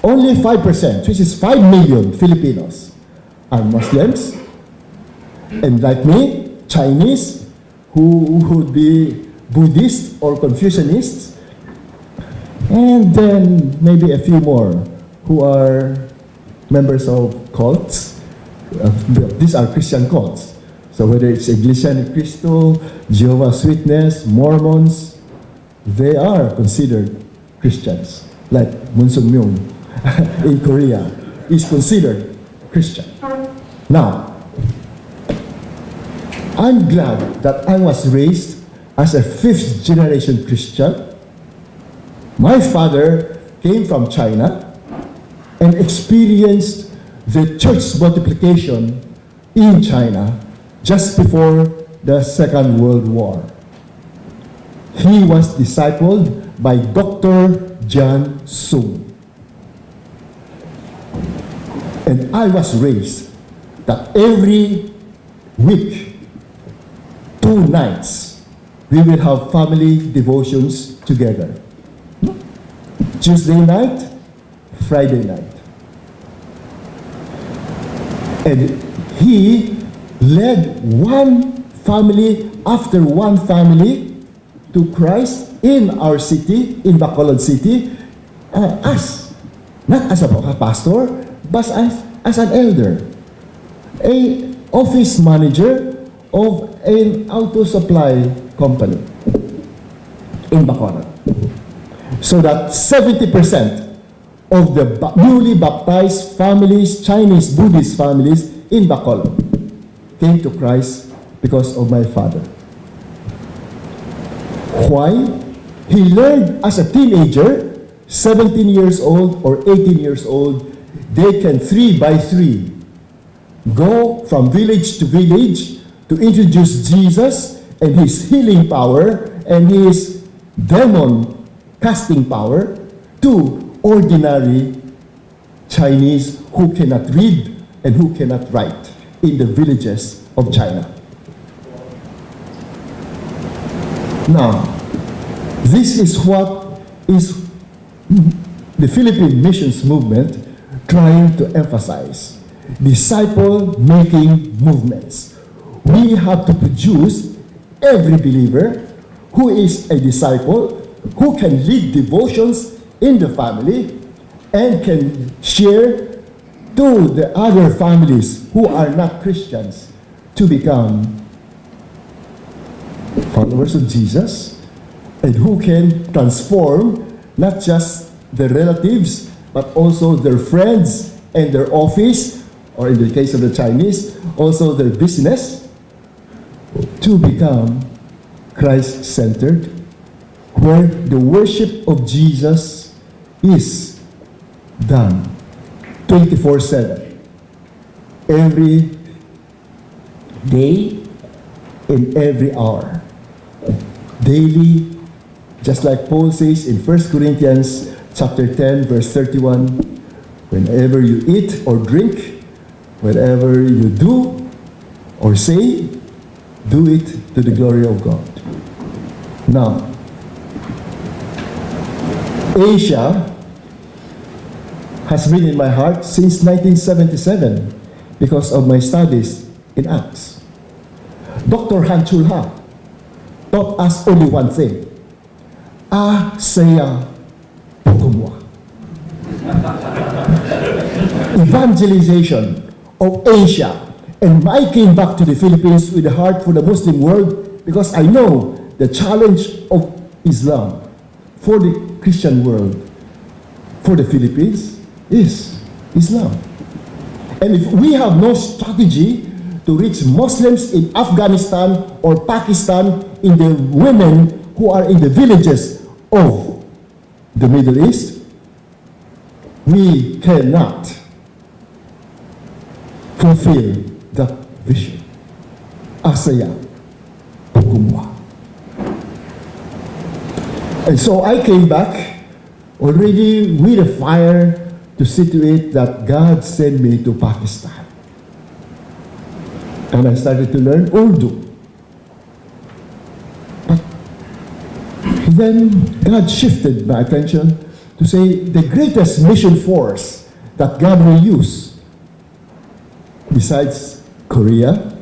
Only 5%, which is 5 million Filipinos, are Muslims, and like me, Chinese, who would be Buddhist or Confucianists, and then maybe a few more who are members of cults. These are Christian cults. So whether it's Iglesia ni Cristo, Jehovah's Witness, Mormons, they are considered Christians, like Moon Sung Myung in Korea is considered Christian. Now, I'm glad that I was raised as a fifth generation Christian. My father came from China and experienced the church multiplication in China just before the Second World War. He was discipled by Dr. John Sung. And I was raised that every week, 2 nights, we will have family devotions together. Tuesday night, Friday night. And he led one family after one family to Christ in our city, in Bacolod City, us. Not as a pastor, but as an elder. A office manager of an auto supply company. in Bacolod. So that 70% of the newly baptized families, Chinese Buddhist families in Bacolod, came to Christ because of my father. Why? He learned as a teenager, 17 years old or 18 years old, they can 3 by 3 go from village to village to introduce Jesus and his healing power and his demon casting power to ordinary Chinese who cannot read and who cannot write in the villages of China. Now, this is what is the Philippine missions movement trying to emphasize. Disciple-making movements. We have to produce every believer who is a disciple, who can lead devotions in the family and can share to the other families who are not Christians to become followers of Jesus, and who can transform not just their relatives but also their friends and their office, or in the case of the Chinese, also their business, to become Christ-centered, where the worship of Jesus is done 24/7, every day, in every hour, daily, just like Paul says in 1 Corinthians chapter 10, verse 31, whenever you eat or drink, whatever you do or say, do it to the glory of God. Now, Asia has been in my heart since 1977 because of my studies in Acts. Dr. Han Chul-ha taught us only one thing: Asaya Pogumwa. Evangelization of Asia. And I came back to the Philippines with a heart for the Muslim world because I know the challenge of Islam for the Christian world, for the Philippines, is Islam. And if we have no strategy to reach Muslims in Afghanistan or Pakistan, in the women who are in the villages of the Middle East, we cannot fulfill that vision. Asaya Pogumwa. And so I came back already with a fire to see to it that God sent me to Pakistan. And I started to learn Urdu. But then God shifted my attention to say the greatest mission force that God will use, besides Korea,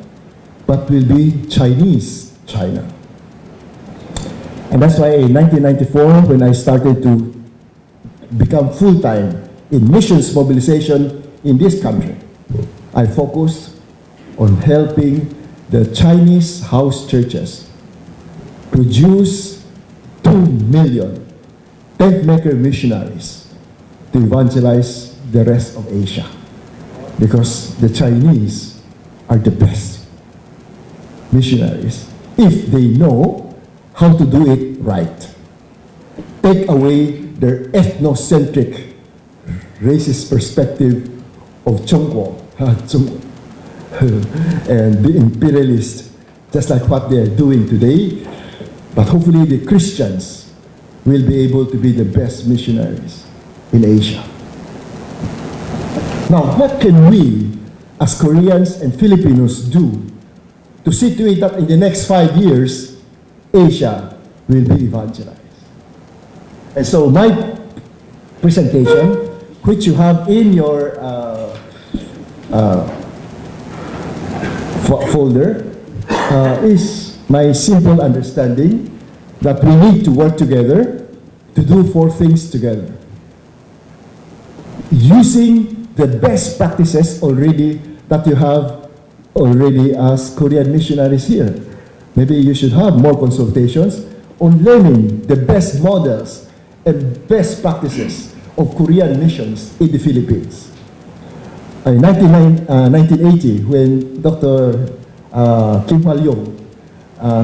but will be Chinese China. And that's why in 1994, when I started to become full-time in missions mobilization in this country, I focused on helping the Chinese house churches produce 2 million tent-maker missionaries to evangelize the rest of Asia. Because the Chinese are the best missionaries if they know how to do it right. Take away their ethnocentric, racist perspective of Chongguo and be imperialist, just like what they are doing today. But hopefully the Christians will be able to be the best missionaries in Asia. Now, what can we, as Koreans and Filipinos, do to see to it that in the next 5 years, Asia will be evangelized? And so my presentation, which you have in your folder, is my simple understanding that we need to work together to do 4 things together. Using the best practices already that you have already as Korean missionaries here. Maybe you should have more consultations on learning the best models and best practices of Korean missions in the Philippines. In 1980, when Dr. Kim Hwal-yong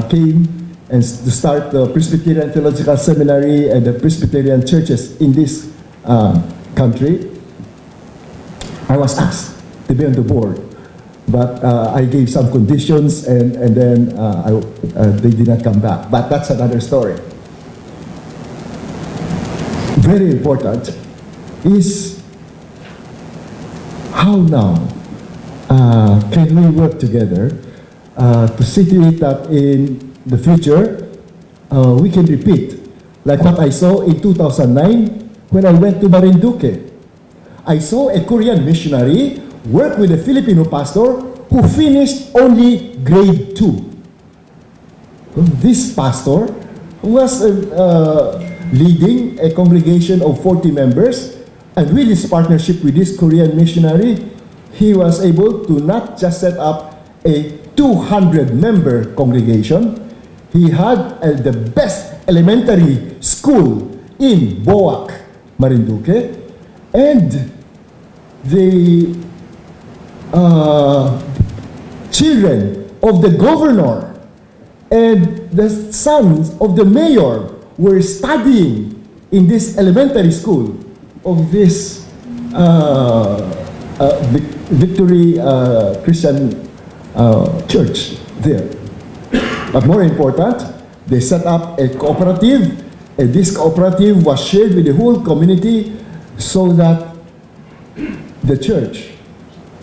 came and to start the Presbyterian Theological Seminary and the Presbyterian churches in this country, I was asked to be on the board, but I gave some conditions and then they did not come back. But that's another story. Very important is how now can we work together to see to it that in the future we can repeat like what I saw in 2009 when I went to Marinduque. I saw a Korean missionary work with a Filipino pastor who finished only grade 2. This pastor was leading a congregation of 40 members, and with his partnership with this Korean missionary, he was able to not just set up a 200-member congregation. He had the best elementary school in Boac, Marinduque, and the children of the governor and the sons of the mayor were studying in this elementary school of this Victory Christian Church there. But more important, they set up a cooperative, and this cooperative was shared with the whole community so that the church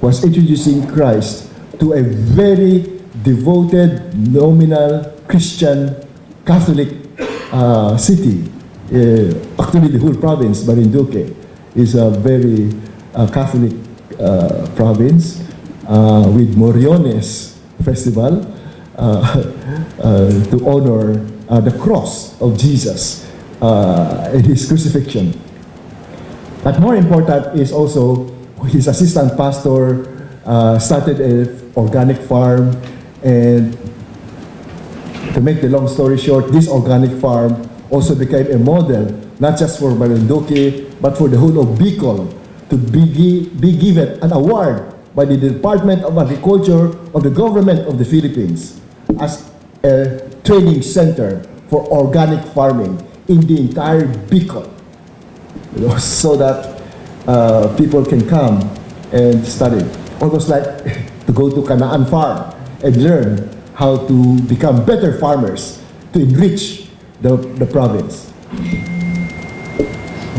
was introducing Christ to a very devoted, nominal Christian Catholic city. Actually, the whole province, Marinduque, is a very Catholic province with Moriones Festival to honor the cross of Jesus and his crucifixion. But more important is also his assistant pastor started an organic farm, and to make the long story short, this organic farm also became a model, not just for Marinduque, but for the whole of Bicol, to be given an award by the Department of Agriculture of the Government of the Philippines as a training center for organic farming in the entire Bicol, so that people can come and study. Almost like to go to Canaan Farm and learn how to become better farmers to enrich the province.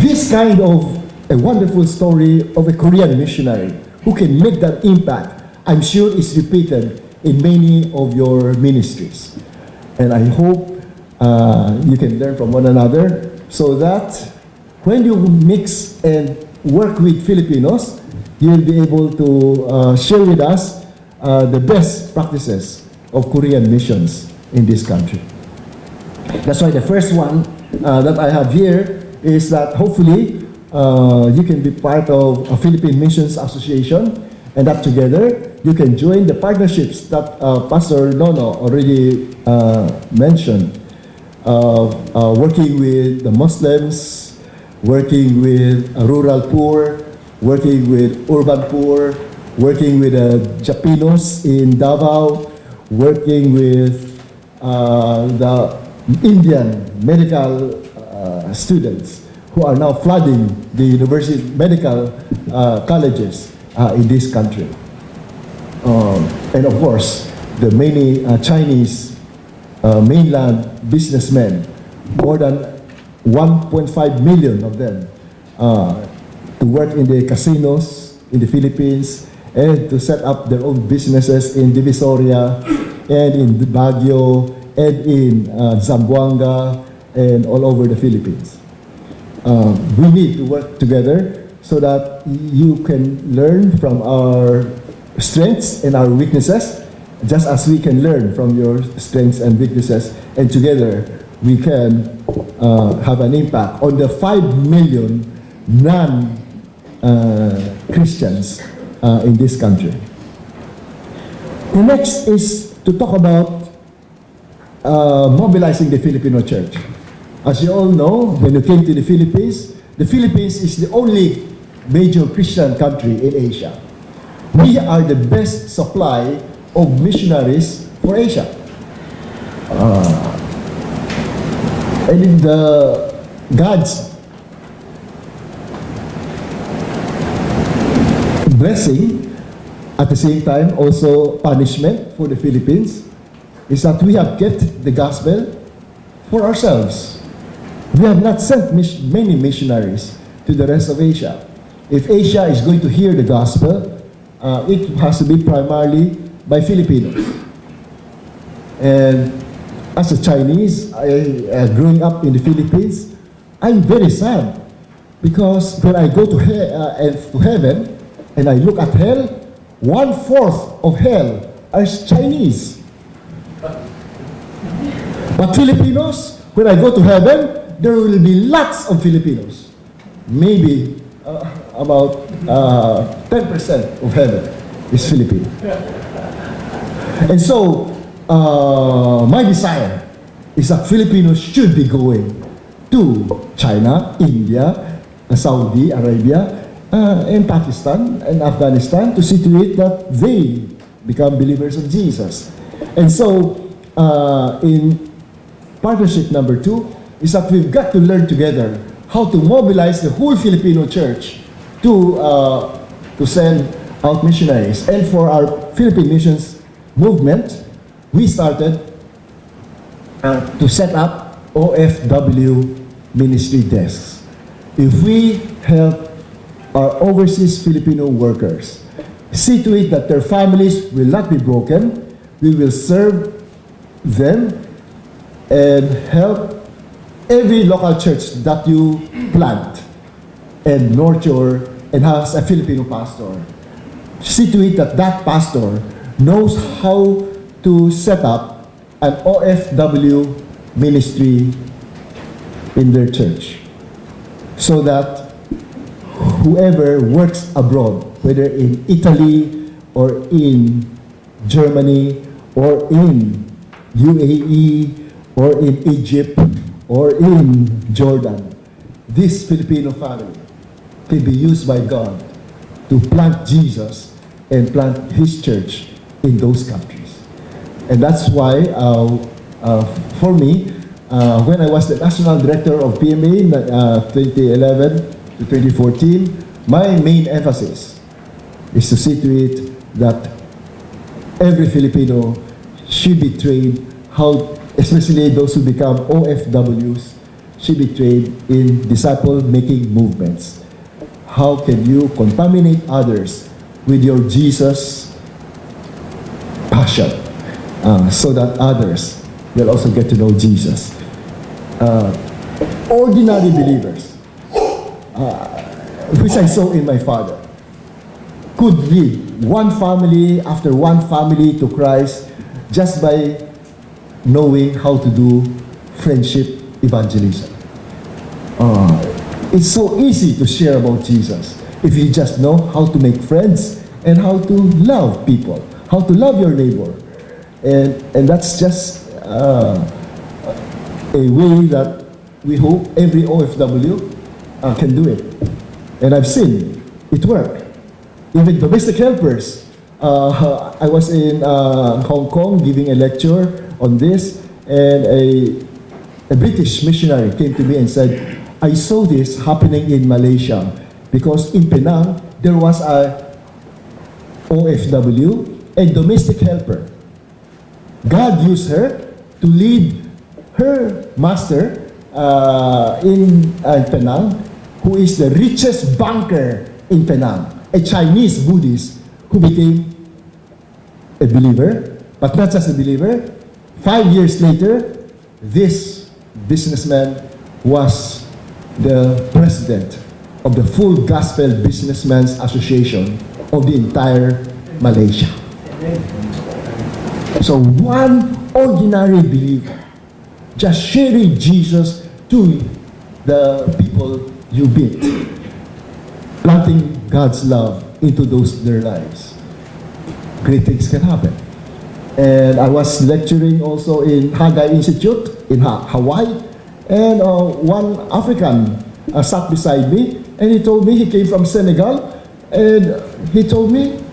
This kind of a wonderful story of a Korean missionary who can make that impact, I'm sure is repeated in many of your ministries. And I hope you can learn from one another so that when you mix and work with Filipinos, you'll be able to share with us the best practices of Korean missions in this country. That's why the first one that I have here is that hopefully you can be part of a Philippine Missions Association, and that together you can join the partnerships that Pastor Nono already mentioned, working with the Muslims, working with rural poor, working with urban poor, working with Japinos in Davao, working with the Indian medical students who are now flooding the university medical colleges in this country. And of course, the many Chinese mainland businessmen, more than 1.5 million of them, to work in the casinos in the Philippines and to set up their own businesses in Divisoria and in Baguio and in Zamboanga and all over the Philippines. We need to work together so that you can learn from our strengths and our weaknesses, just as we can learn from your strengths and weaknesses, and together we can have an impact on the 5 million non-Christians in this country. The next is to talk about mobilizing the Filipino church. As you all know, when you came to the Philippines is the only major Christian country in Asia. We are the best supply of missionaries for Asia. And in God's blessing, at the same time also punishment for the Philippines, is that we have kept the gospel for ourselves. We have not sent many missionaries to the rest of Asia. If Asia is going to hear the gospel, it has to be primarily by Filipinos. And as a Chinese, growing up in the Philippines, I'm very sad because when I go to heaven and I look at hell, 1/4 of hell are Chinese. But Filipinos, when I go to heaven, there will be lots of Filipinos. Maybe about 10% of heaven is Filipino. And so, my desire is that Filipinos should be going to China, India, Saudi Arabia, and Pakistan and Afghanistan to see to it that they become believers of Jesus. And so, in partnership number 2 is that we've got to learn together how to mobilize the whole Filipino church to send out missionaries. And for our Philippine missions movement, we started to set up OFW ministry desks. If we help our overseas Filipino workers see to it that their families will not be broken, we will serve them and help every local church that you plant and nurture and has a Filipino pastor. See to it that that pastor knows how to set up an OFW ministry in their church so that whoever works abroad, whether in Italy or in Germany or in UAE or in Egypt or in Jordan, this Filipino family can be used by God to plant Jesus and plant His church in those countries. And that's why, for me, when I was the National Director of PMA in 2011 to 2014, my main emphasis is to see to it that every Filipino should be trained how, especially those who become OFWs, should be trained in disciple-making movements. How can you contaminate others with your Jesus passion so that others will also get to know Jesus? Ordinary believers, which I saw in my father, could lead one family after one family to Christ just by knowing how to do friendship evangelism. It's so easy to share about Jesus if you just know how to make friends and how to love people, how to love your neighbor. And that's just a way that we hope every OFW can do it. And I've seen it work. Even domestic helpers. I was in Hong Kong giving a lecture on this, and a British missionary came to me and said, I saw this happening in Malaysia because in Penang there was a OFW, a domestic helper. God used her to lead her master in Penang, who is the richest banker in Penang, a Chinese Buddhist who became a believer, but not just a believer. 5 years later, this businessman was the president of the Full Gospel Businessmen's Association of the entire Malaysia. So one ordinary believer just sharing Jesus to the people you meet, planting God's love into their lives. Great things can happen. And I was lecturing also in Haggai Institute in Hawaii. And one African sat beside me, and he told me he came from Senegal. And he told me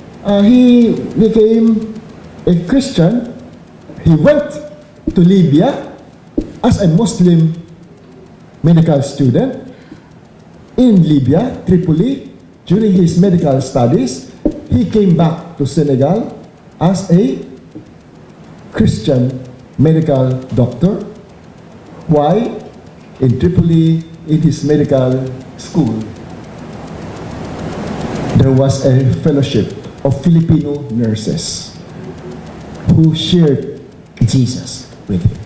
he became a Christian. He went to Libya as a Muslim medical student. In Libya, Tripoli, during his medical studies, he came back to Senegal as a Christian medical doctor. Why? In Tripoli, in his medical school, there was a fellowship of Filipino nurses who shared Jesus with him.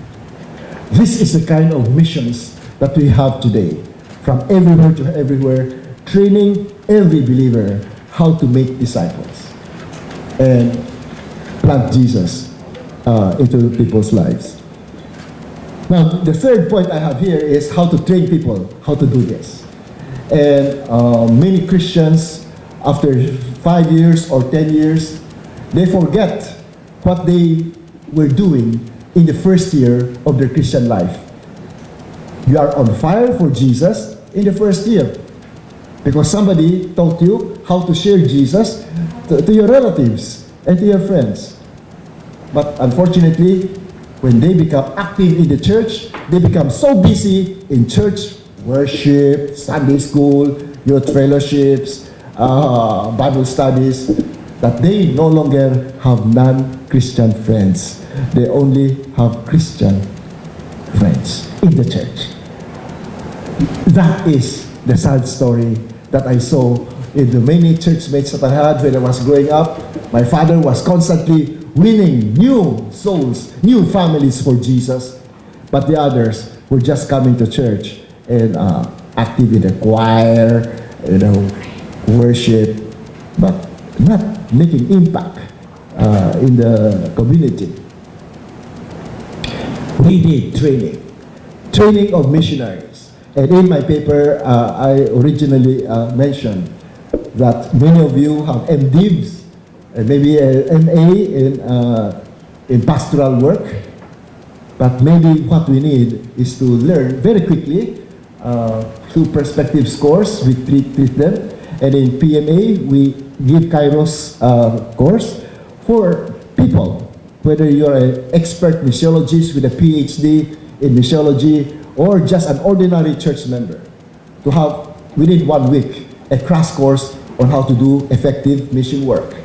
This is the kind of missions that we have today, from everywhere to everywhere, training every believer how to make disciples and plant Jesus into people's lives. Now, the third point I have here is how to train people, how to do this. And many Christians, after 5 years or 10 years, they forget what they were doing in the first year of their Christian life. You are on fire for Jesus in the first year because somebody taught you how to share Jesus to your relatives and to your friends. But unfortunately, when they become active in the church, they become so busy in church worship, Sunday school, youth fellowships, Bible studies, that they no longer have non-Christian friends. They only have Christian friends in the church. That is the sad story that I saw in the many church mates that I had when I was growing up. My father was constantly winning new souls, new families for Jesus, but the others were just coming to church and active in the choir, worship, but not making impact in the community. We need training of missionaries. And in my paper, I originally mentioned that many of you have MDivs and maybe an MA in pastoral work, but maybe what we need is to learn very quickly through perspective scores. We treat them, and in PMA we give Kairos course for people, whether you're an expert missiologist with a PhD in missiology or just an ordinary church member, to have within 1 week a crash course on how to do effective mission work.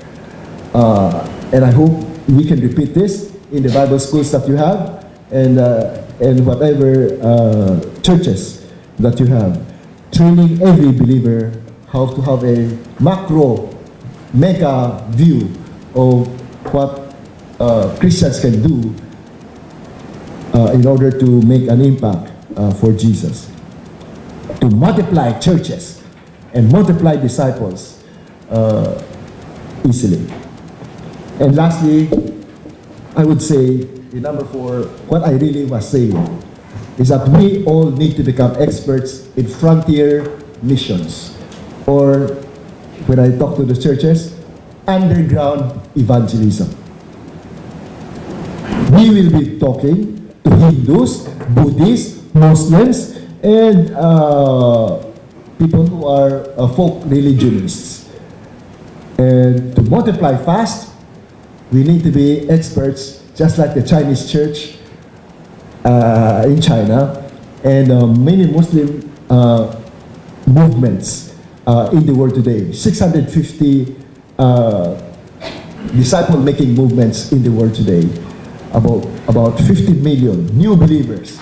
And I hope we can repeat this in the Bible schools that you have and whatever churches that you have, training every believer how to have a macro, mega view of what Christians can do in order to make an impact for Jesus, to multiply churches and multiply disciples easily. And lastly, I would say, in number 4, what I really was saying is that we all need to become experts in frontier missions, or when I talk to the churches, underground evangelism. We will be talking to Hindus, Buddhists, Muslims, and people who are folk religionists. And to multiply fast, we need to be experts, just like the Chinese church in China, and many Muslim movements in the world today. 650 disciple-making movements in the world today. About 50 million new believers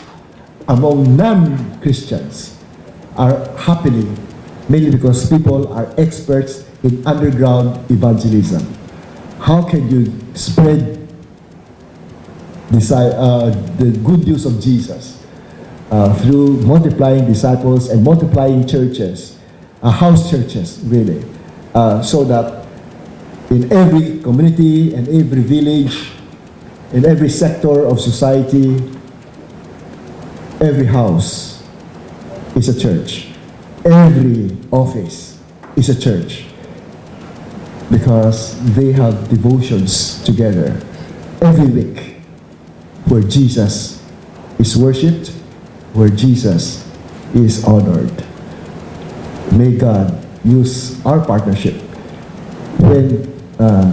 among non-Christians are happening, mainly because people are experts in underground evangelism. How can you spread the good news of Jesus through multiplying disciples and multiplying churches, house churches, really, so that in every community and every village, in every sector of society, every house is a church. Every office is a church, because they have devotions together. every week, where Jesus is worshipped, where Jesus is honored. May God use our partnership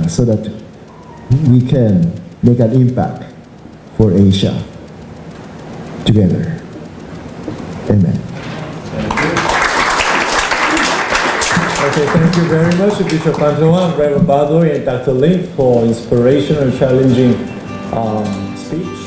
so that we can make an impact for Asia together. Amen. Okay, thank you very much, Bishop Pantoja, Rev. Badoy, and Dr. Lim for inspirational, challenging speech.